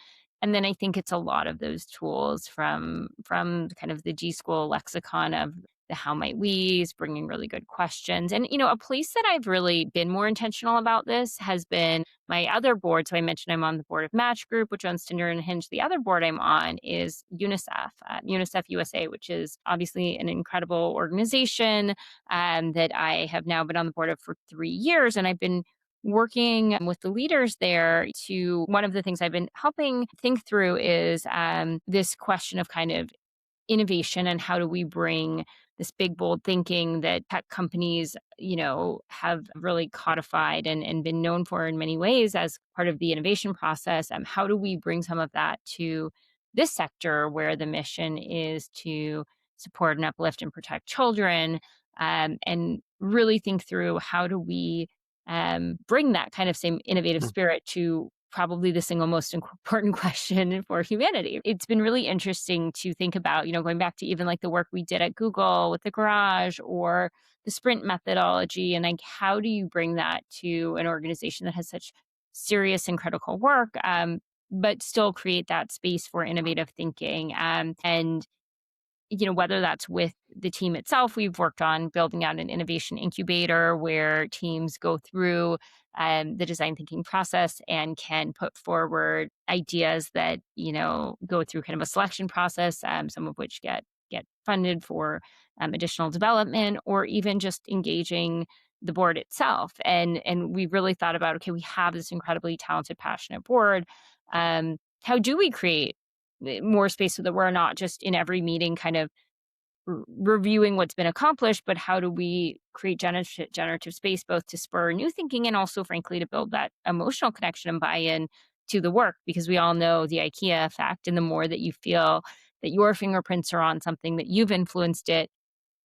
and then I think it's a lot of those tools from kind of the D.school lexicon of the how might we's, bringing really good questions. And, a place that I've really been more intentional about this has been my other board. So I mentioned I'm on the board of Match Group, which owns Tinder and Hinge. The other board I'm on is UNICEF, UNICEF USA, which is obviously an incredible organization that I have now been on the board of for 3 years. And I've been working with the leaders there to one of the things I've been helping think through is this question of kind of innovation and how do we bring this big bold thinking that tech companies have really codified and been known for in many ways as part of the innovation process. How do we bring some of that to this sector where the mission is to support and uplift and protect children, and really think through how do we bring that kind of same innovative spirit to probably the single most important question for humanity. It's been really interesting to think about, going back to even like the work we did at Google with the garage or the sprint methodology, and like how do you bring that to an organization that has such serious and critical work, but still create that space for innovative thinking, and whether that's with the team itself, we've worked on building out an innovation incubator where teams go through the design thinking process and can put forward ideas that, go through kind of a selection process, some of which get funded for additional development or even just engaging the board itself. And we really thought about, okay, we have this incredibly talented, passionate board. How do we create more space so that we're not just in every meeting kind of reviewing what's been accomplished, but how do we create generative space both to spur new thinking and also, frankly, to build that emotional connection and buy-in to the work? Because we all know the IKEA effect, and the more that you feel that your fingerprints are on something, that you've influenced it,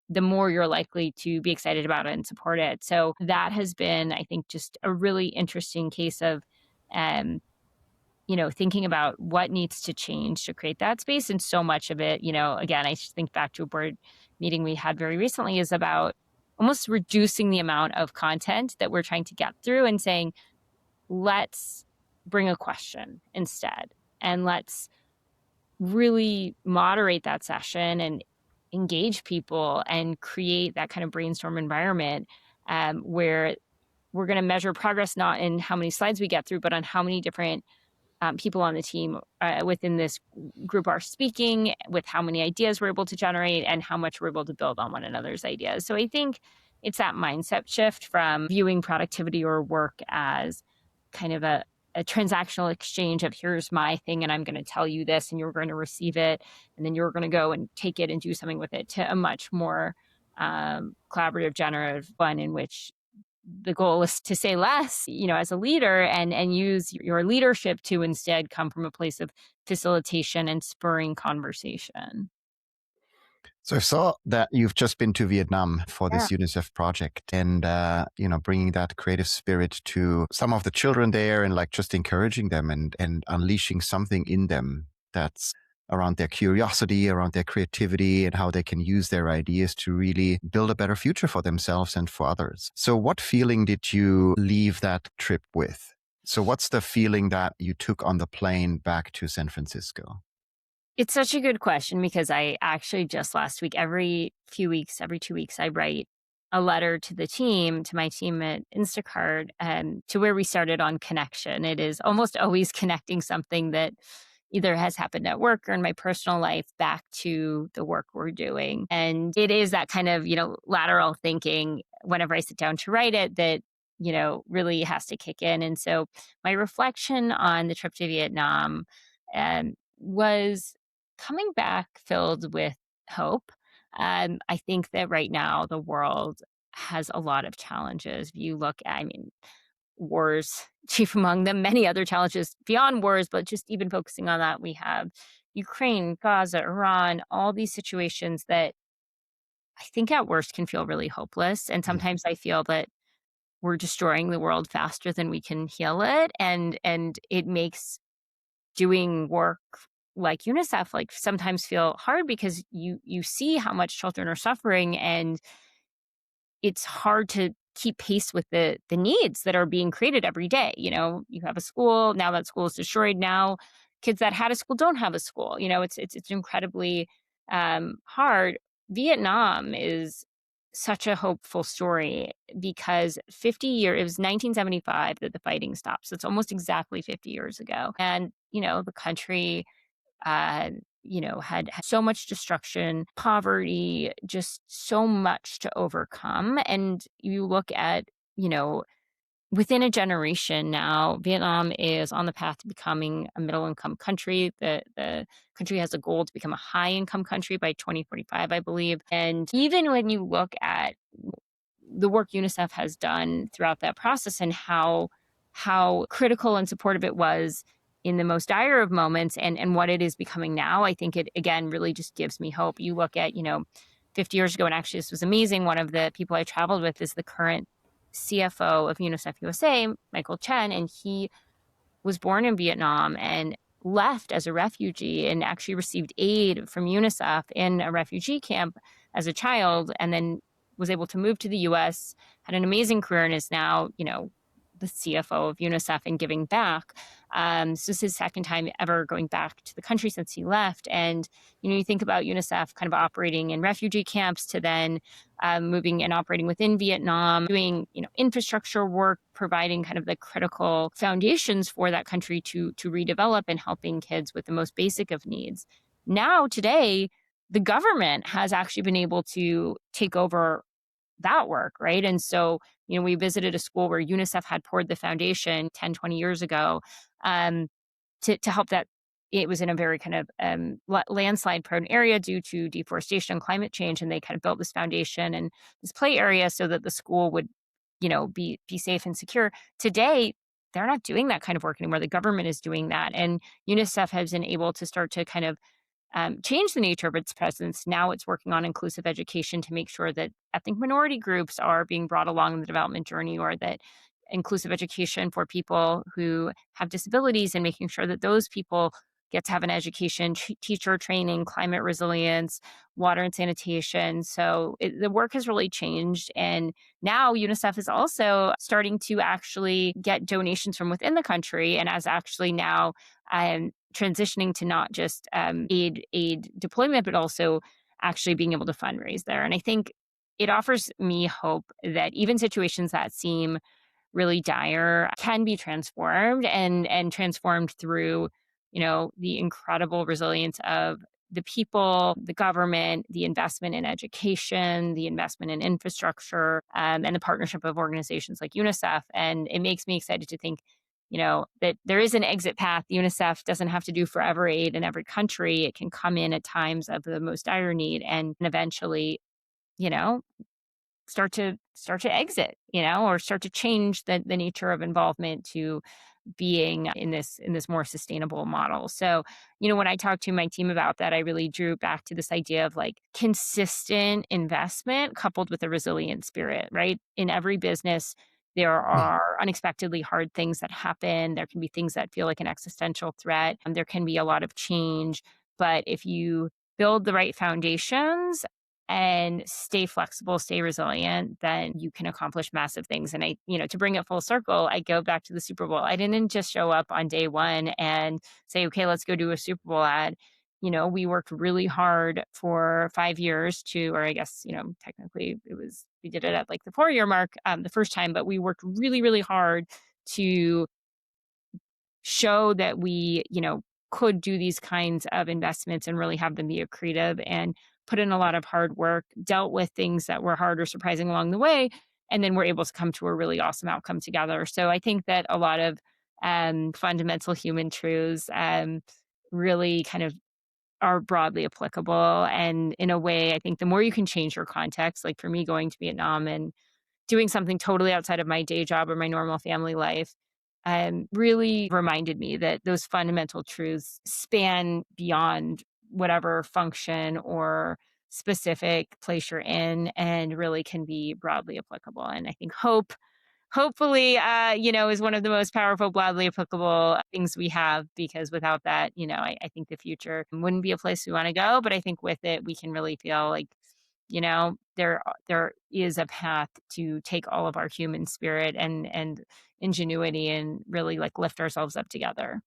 the more you're likely to be excited about it and support it. So that has been, I think, just a really interesting case of um, thinking about what needs to change to create that space. And so much of it, again, I just think back to a board meeting we had very recently is about almost reducing the amount of content that we're trying to get through and saying, let's bring a question instead. And let's really moderate that session and engage people and create that kind of brainstorm environment, where we're going to measure progress not in how many slides we get through, but on how many different people on the team within this group are speaking, with how many ideas we're able to generate and how much we're able to build on one another's ideas. So I think it's that mindset shift from viewing productivity or work as kind of a transactional exchange of here's my thing and I'm going to tell you this and you're going to receive it and then you're going to go and take it and do something with it, to a much more collaborative, generative one in which the goal is to say less, as a leader, and use your leadership to instead come from a place of facilitation and spurring conversation. So I saw that you've just been to Vietnam for Yeah. this UNICEF project, and bringing that creative spirit to some of the children there, and like just encouraging them and unleashing something in them that's around their curiosity, around their creativity, and how they can use their ideas to really build a better future for themselves and for others. So what feeling did you leave that trip with? So what's the feeling that you took on the plane back to San Francisco? It's such a good question because I actually just last week, every few weeks, every 2 weeks, I write a letter to the team, to my team at Instacart, to where we started on connection. It is almost always connecting something that either has happened at work or in my personal life back to the work we're doing. And it is that kind of, lateral thinking whenever I sit down to write it that, really has to kick in. And so my reflection on the trip to Vietnam was coming back filled with hope. I think that right now the world has a lot of challenges. If you look at, I mean, wars, chief among them, many other challenges beyond wars, but just even focusing on that, we have Ukraine, Gaza, Iran, all these situations that I think at worst can feel really hopeless. And Yeah. sometimes I feel that we're destroying the world faster than we can heal it. And it makes doing work like UNICEF like sometimes feel hard because you see how much children are suffering, and it's hard to keep pace with the needs that are being created every day. You have a school, now that school is destroyed. Now kids that had a school don't have a school. It's incredibly hard. Vietnam is such a hopeful story because 50 years, it was 1975 that the fighting stopped. So it's almost exactly 50 years ago. And, the country had so much destruction, poverty, just so much to overcome. And you look at, within a generation now, Vietnam is on the path to becoming a middle income country. The country has a goal to become a high income country by 2045, I believe. And even when you look at the work UNICEF has done throughout that process and how critical and supportive it was in the most dire of moments and what it is becoming now, I think it again really just gives me hope. You look at, 50 years ago, and actually this was amazing. One of the people I traveled with is the current CFO of UNICEF USA, Michael Chen, and he was born in Vietnam and left as a refugee and actually received aid from UNICEF in a refugee camp as a child, and then was able to move to the US, had an amazing career, and is now, the CFO of UNICEF and giving back. So this is his second time ever going back to the country since he left. And, you think about UNICEF kind of operating in refugee camps to then moving and operating within Vietnam, doing, infrastructure work, providing kind of the critical foundations for that country to redevelop and helping kids with the most basic of needs. Now, today, the government has actually been able to take over that work, right? And so, we visited a school where UNICEF had poured the foundation 10, 20 years ago um, to help that. It was in a very kind of landslide prone area due to deforestation and climate change. And they kind of built this foundation and this play area so that the school would, be safe and secure. Today, they're not doing that kind of work anymore. The government is doing that. And UNICEF has been able to start to kind of change the nature of its presence. Now it's working on inclusive education to make sure that ethnic minority groups are being brought along in the development journey, or that inclusive education for people who have disabilities and making sure that those people get to have an education, teacher training, climate resilience, water and sanitation. So the work has really changed. And now UNICEF is also starting to actually get donations from within the country, and as actually now transitioning to not just aid deployment, but also actually being able to fundraise there. And I think it offers me hope that even situations that seem really dire can be transformed and transformed through, the incredible resilience of the people, the government, the investment in education, the investment in infrastructure, and the partnership of organizations like UNICEF. And it makes me excited to think, that there is an exit path. UNICEF doesn't have to do forever aid in every country. It can come in at times of the most dire need and eventually, you know, start to exit, or start to change the nature of involvement to being in this more sustainable model. So, when I talked to my team about that, I really drew back to this idea of like consistent investment coupled with a resilient spirit, right? In every business, there Mm. are unexpectedly hard things that happen. There can be things that feel like an existential threat, and there can be a lot of change. But if you build the right foundations and stay flexible, stay resilient, then you can accomplish massive things. And to bring it full circle, I go back to the Super Bowl. I didn't just show up on day one and say, okay, let's go do a Super Bowl ad. We worked really hard for 5 years or I guess, technically we did it at like the 4 year mark the first time, but we worked really, really hard to show that we, could do these kinds of investments and really have them be accretive and put in a lot of hard work, dealt with things that were hard or surprising along the way, and then we're able to come to a really awesome outcome together. So I think that a lot of fundamental human truths really kind of are broadly applicable. And in a way, I think the more you can change your context, like for me going to Vietnam and doing something totally outside of my day job or my normal family life, really reminded me that those fundamental truths span beyond whatever function or specific place you're in and really can be broadly applicable. And I think hopefully, is one of the most powerful, broadly applicable things we have, because without that, I think the future wouldn't be a place we want to go. But I think with it, we can really feel like, there is a path to take all of our human spirit and ingenuity and really like lift ourselves up together.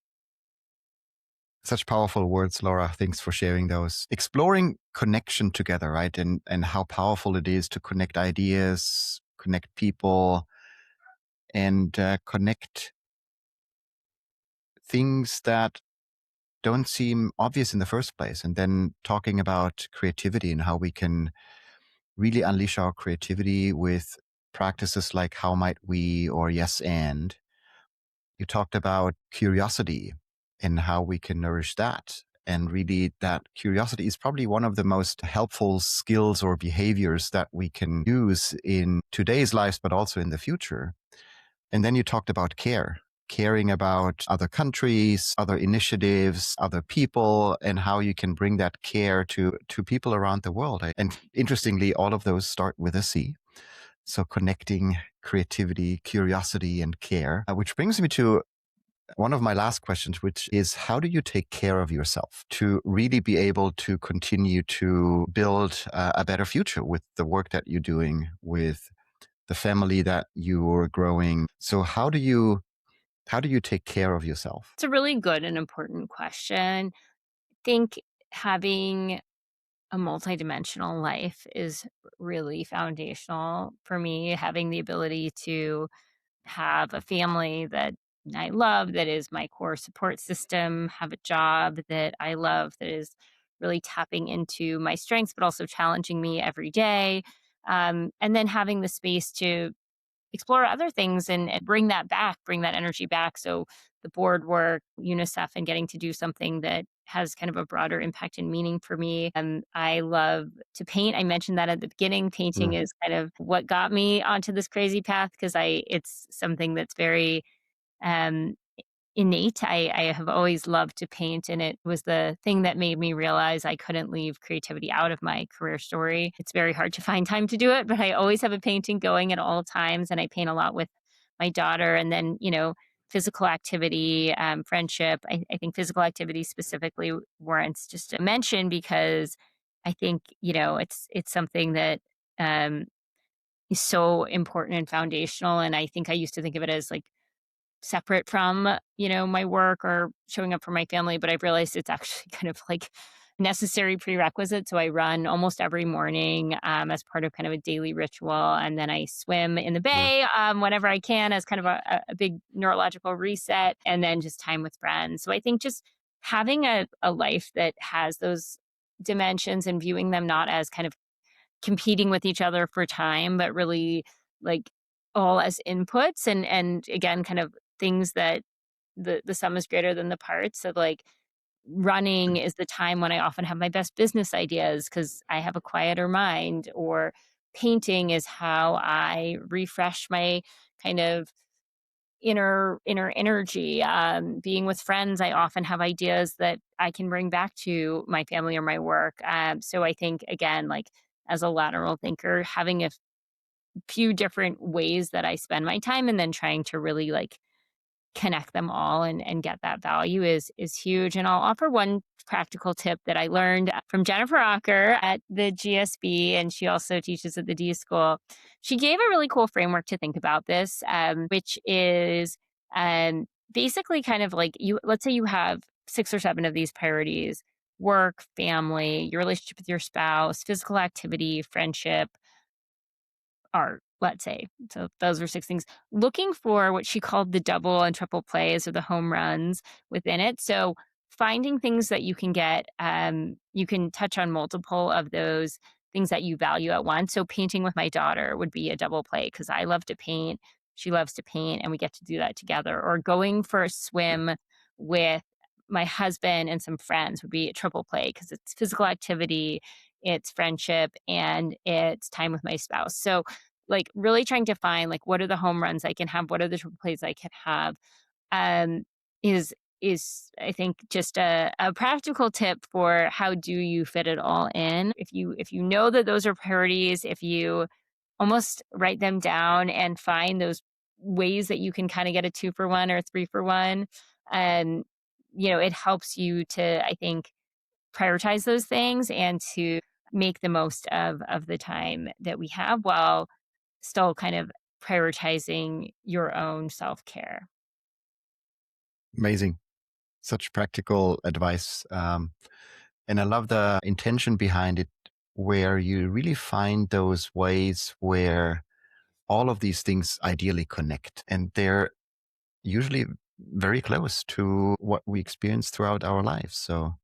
Such powerful words, Laura. Thanks for sharing those. Exploring connection together, right? And how powerful it is to connect ideas, connect people, and connect things that don't seem obvious in the first place. And then talking about creativity and how we can really unleash our creativity with practices like how might we or yes and. You talked about curiosity and how we can nourish that. And really, that curiosity is probably one of the most helpful skills or behaviors that we can use in today's lives, but also in the future. And then you talked about caring about other countries, other initiatives, other people, and how you can bring that care to people around the world. And interestingly, all of those start with a C. So connecting creativity, curiosity, and care, which brings me to one of my last questions, which is how do you take care of yourself to really be able to continue to build a better future with the work that you're doing, with the family that you're growing? So how do you take care of yourself? It's a really good and important question. I think having a multidimensional life is really foundational for me. Having the ability to have a family that I love, that is my core support system, have a job that I love, that is really tapping into my strengths, but also challenging me every day. And then having the space to explore other things and bring that energy back. So the board work, UNICEF, and getting to do something that has kind of a broader impact and meaning for me. I love to paint. I mentioned that at the beginning. Painting Mm. is kind of what got me onto this crazy path because it's something that's very um, innate. I have always loved to paint, and it was the thing that made me realize I couldn't leave creativity out of my career story. It's very hard to find time to do it, but I always have a painting going at all times, and I paint a lot with my daughter. And then, physical activity, friendship. I think physical activity specifically warrants just a mention because I think, it's something that um, is so important and foundational. And I think I used to think of it as like separate from, my work or showing up for my family, but I've realized it's actually kind of like necessary prerequisite. So I run almost every morning as part of kind of a daily ritual. And then I swim in the Mm. bay whenever I can as kind of a big neurological reset, and then just time with friends. So I think just having a life that has those dimensions and viewing them not as kind of competing with each other for time, but really like all as inputs and again, kind of things that the sum is greater than the parts. So like running is the time when I often have my best business ideas because I have a quieter mind, or painting is how I refresh my kind of inner energy. Being with friends, I often have ideas that I can bring back to my family or my work. So I think again, like as a lateral thinker, having a few different ways that I spend my time and then trying to really like connect them all and get that value is huge. And I'll offer one practical tip that I learned from Jennifer Rocker at the GSB, and she also teaches at the D School. She gave a really cool framework to think about this, which is basically kind of like you. Let's say you have 6 or 7 of these priorities: work, family, your relationship with your spouse, physical activity, friendship, art, let's say. So those are 6 things. Looking for what she called the double and triple plays or the home runs within it. So finding things that you can get, you can touch on multiple of those things that you value at once. So painting with my daughter would be a double play because I love to paint. She loves to paint, and we get to do that together. Or going for a swim with my husband and some friends would be a triple play because it's physical activity, it's friendship, and it's time with my spouse. So like really trying to find like what are the home runs I can have, what are the triple plays I can have, um, is I think just a practical tip for how do you fit it all in. If you know that those are priorities, if you almost write them down and find those ways that you can kind of get a 2 for 1 or a 3 for 1, um, it helps you to, I think, prioritize those things and to make the most of the time that we have while still kind of prioritizing your own self-care. Amazing. Such practical advice. And I love the intention behind it, where you really find those ways where all of these things ideally connect. And they're usually very close to what we experience throughout our lives. So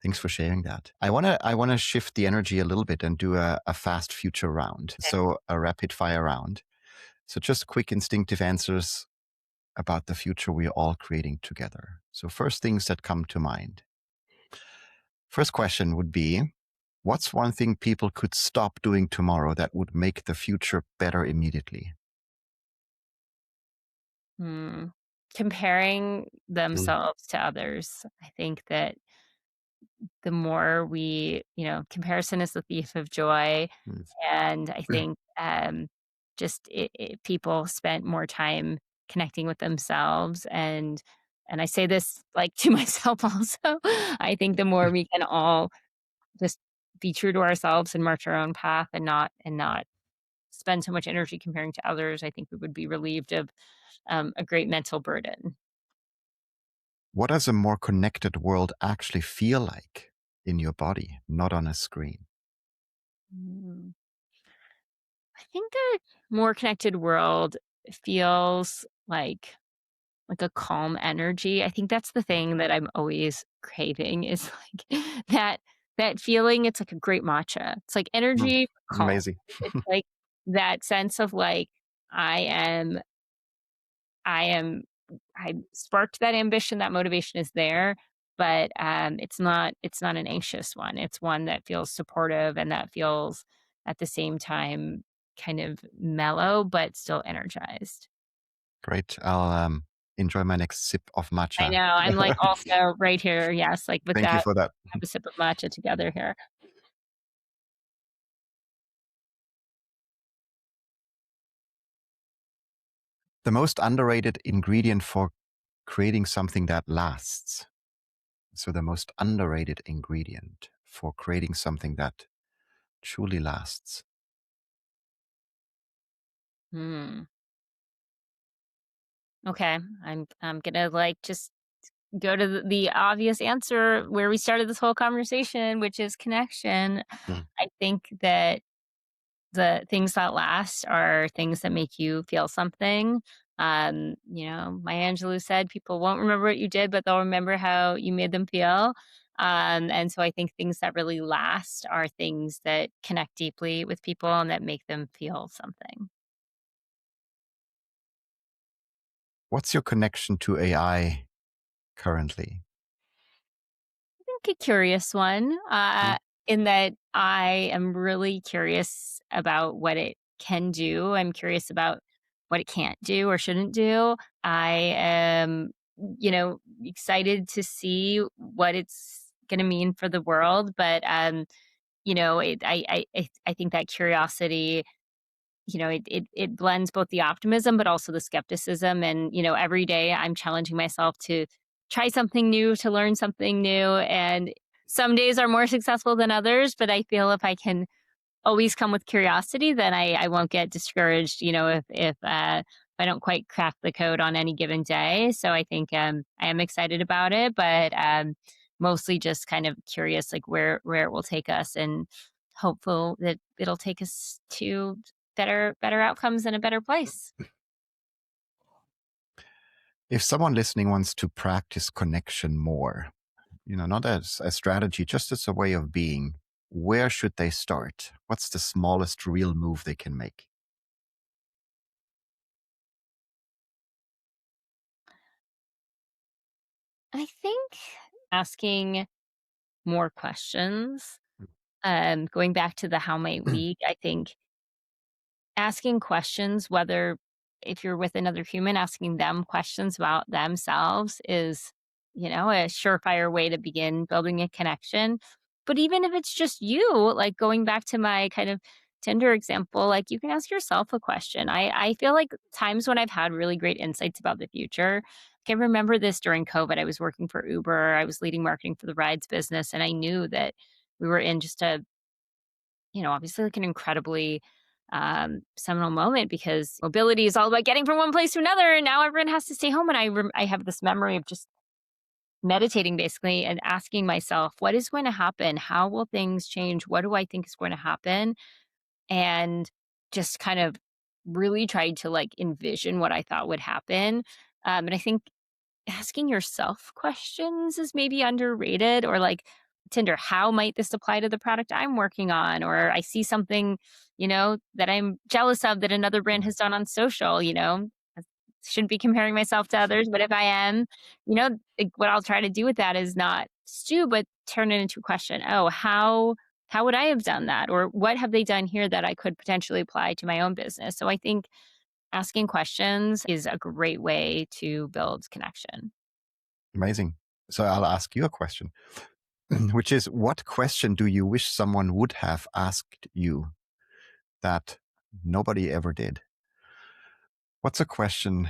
thanks for sharing that. I wanna shift the energy a little bit and do a fast future round. Okay. So a rapid fire round. So just quick instinctive answers about the future we're all creating together. So first things that come to mind. First question would be, what's one thing people could stop doing tomorrow that would make the future better immediately? Hmm. Comparing Mm, themselves to others. I think that the more comparison is the thief of joy. mm. And I think just people spent more time connecting with themselves. And I say this like to myself also. I think the more we can all just be true to ourselves and march our own path and not spend so much energy comparing to others, I think we would be relieved of a great mental burden. What does a more connected world actually feel like in your body, not on a screen? Mm. I think a more connected world feels like a calm energy. I think that's the thing that I'm always craving is like that feeling. It's like a great matcha. It's like Mm, energy, calm. amazing. It's like that sense of like I am I am I sparked that ambition, that motivation is there, but it's not an anxious one. It's one that feels supportive and that feels at the same time kind of mellow but still energized. Great. I'll enjoy my next sip of I matcha. know. I'm like also right here. Yes, like with Thank you that, for that. have a sip of matcha together here. The most underrated ingredient for creating something that lasts. So, the most underrated ingredient for creating something that truly lasts. Hmm. Okay. I'm gonna like just go to the obvious answer where we started this whole conversation, which is connection. Mm. I think that the things that last are things that make you feel something. Maya Angelou said people won't remember what you did, but they'll remember how you made them feel. And so I think things that really last are things that connect deeply with people and that make them feel something. What's your connection to AI currently? I think a curious one, Mm. in that I am really curious about what it can do. I'm curious about what it can't do or shouldn't do. I am, excited to see what it's going to mean for the world. But, I think that curiosity, it blends both the optimism, but also the skepticism. And, every day I'm challenging myself to try something new, to learn something new. And some days are more successful than others, but I feel if I can always come with curiosity, then I won't get discouraged, if I don't quite crack the code on any given day. So I think I am excited about it, but mostly just kind of curious, like where it will take us, and hopeful that it'll take us to better outcomes and a better place. If someone listening wants to practice connection more, not as a strategy, just as a way of being, where should they start? What's the smallest real move they can make? I think asking more questions. Going back to the how might we, I think asking questions, whether if you're with another human, asking them questions about themselves is, a surefire way to begin building a connection. But even if it's just you, like going back to my kind of Tinder example, like you can ask yourself a question. I feel like times when I've had really great insights about the future, I can remember this during COVID. I was working for Uber, I was leading marketing for the rides business, and I knew that we were in just a obviously like an incredibly seminal moment because mobility is all about getting from one place to another, and now everyone has to stay home. And I have this memory of just meditating basically and asking myself, what is going to happen? How will things change? What do I think is going to happen? And just kind of really tried to like envision what I thought would happen. And I think asking yourself questions is maybe underrated, or like Tinder, how might this apply to the product I'm working on? Or I see something, that I'm jealous of that another brand has done on social, I shouldn't be comparing myself to others, but if I am, like, what I'll try to do with that is not stew, but turn it into a question. Oh, how would I have done that? Or what have they done here that I could potentially apply to my own business? So I think asking questions is a great way to build connection. Amazing. So I'll ask you a question, which is, what question do you wish someone would have asked you that nobody ever did? What's a question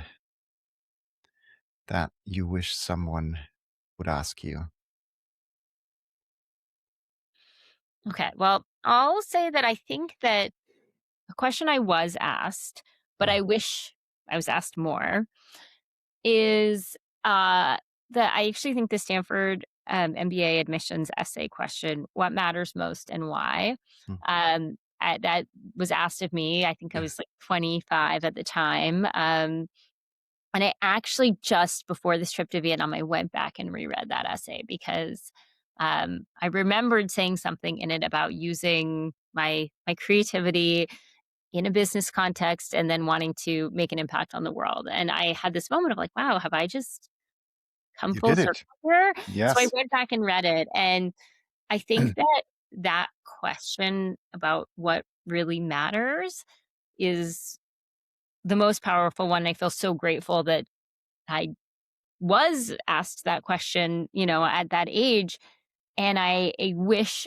that you wish someone would ask you? Okay. Well, I'll say that I think that a question I was asked, but Mm. I wish I was asked more, is uh, that I actually think the Stanford MBA admissions essay question, what matters most and why? Mm. That was asked of me. I think I was like 25 at the time. And I actually, just before this trip to Vietnam, I went back and reread that essay because I remembered saying something in it about using my creativity in a business context and then wanting to make an impact on the world. And I had this moment of like, wow, have I just come You full did circle it. here? So I Yes. went back and read it. And I think that that question about what really matters is the most powerful one. I feel so grateful that I was asked that question, at that age. And I wish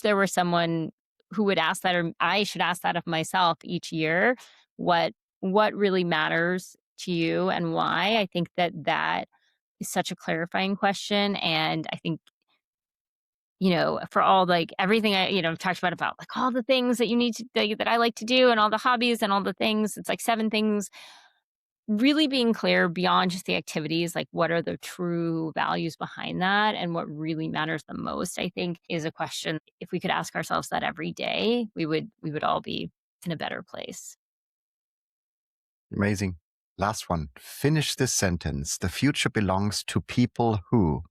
there were someone who would ask that, or I should ask that of myself each year. What what really matters to you and why? I think that is such a clarifying question, and I think for all like everything I talked about like all the things that you need to that I like to do and all the hobbies and all the things. It's like seven things. Really being clear beyond just the activities, like what are the true values behind that and what really matters the most, I think is a question. If we could ask ourselves that every day, we would all be in a better place. Amazing. Last one. Finish this sentence. The future belongs to people who.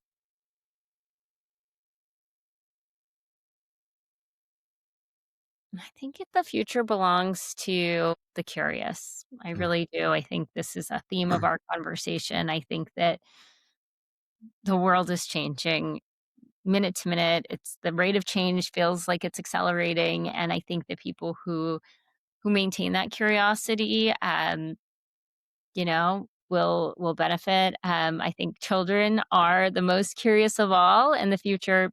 I think the future belongs to the curious. I Mm. really do. I think this is a theme of our conversation. I think that the world is changing minute to minute. It's the rate of change feels like it's accelerating. And I think the people who maintain that curiosity, will benefit. I think children are the most curious of all, and the future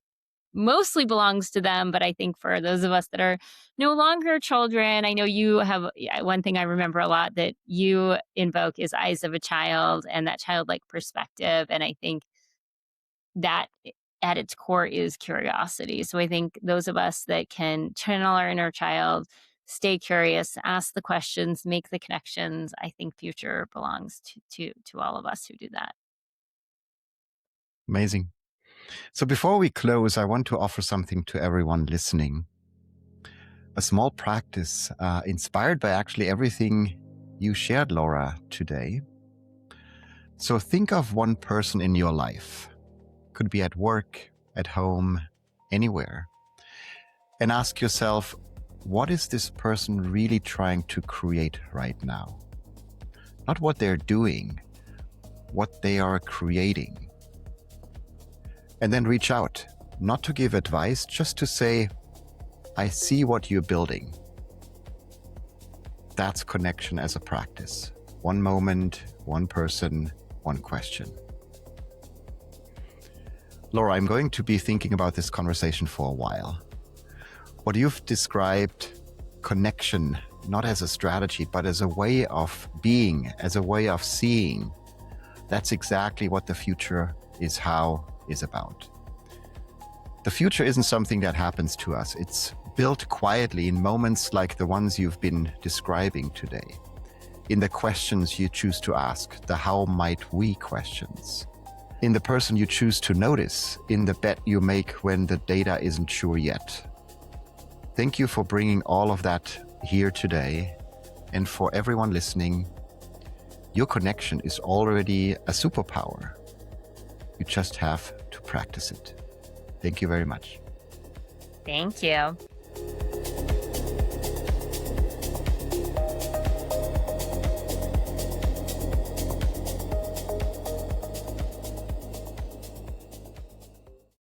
mostly belongs to them. But I think for those of us that are no longer children, I know you have one thing I remember a lot that you invoke is eyes of a child and that childlike perspective. And I think that at its core is curiosity. So I think those of us that can channel our inner child, stay curious, ask the questions, make the connections, I think future belongs to all of us who do that. Amazing. So before we close, I want to offer something to everyone listening. A small practice inspired by actually everything you shared, Laura, today. So think of one person in your life, could be at work, at home, anywhere, and ask yourself, what is this person really trying to create right now? Not what they're doing, what they are creating. And then reach out, not to give advice, just to say, I see what you're building. That's connection as a practice. One moment, one person, one question. Laura, I'm going to be thinking about this conversation for a while. What you've described, connection, not as a strategy, but as a way of being, as a way of seeing, that's exactly what the future is about. The future isn't something that happens to us. It's built quietly in moments like the ones you've been describing today, in the questions you choose to ask, the how might we questions, in the person you choose to notice, in the bet you make when the data isn't sure yet. Thank you for bringing all of that here today. And for everyone listening, your connection is already a superpower. You just have to practice it. Thank you very much. Thank you.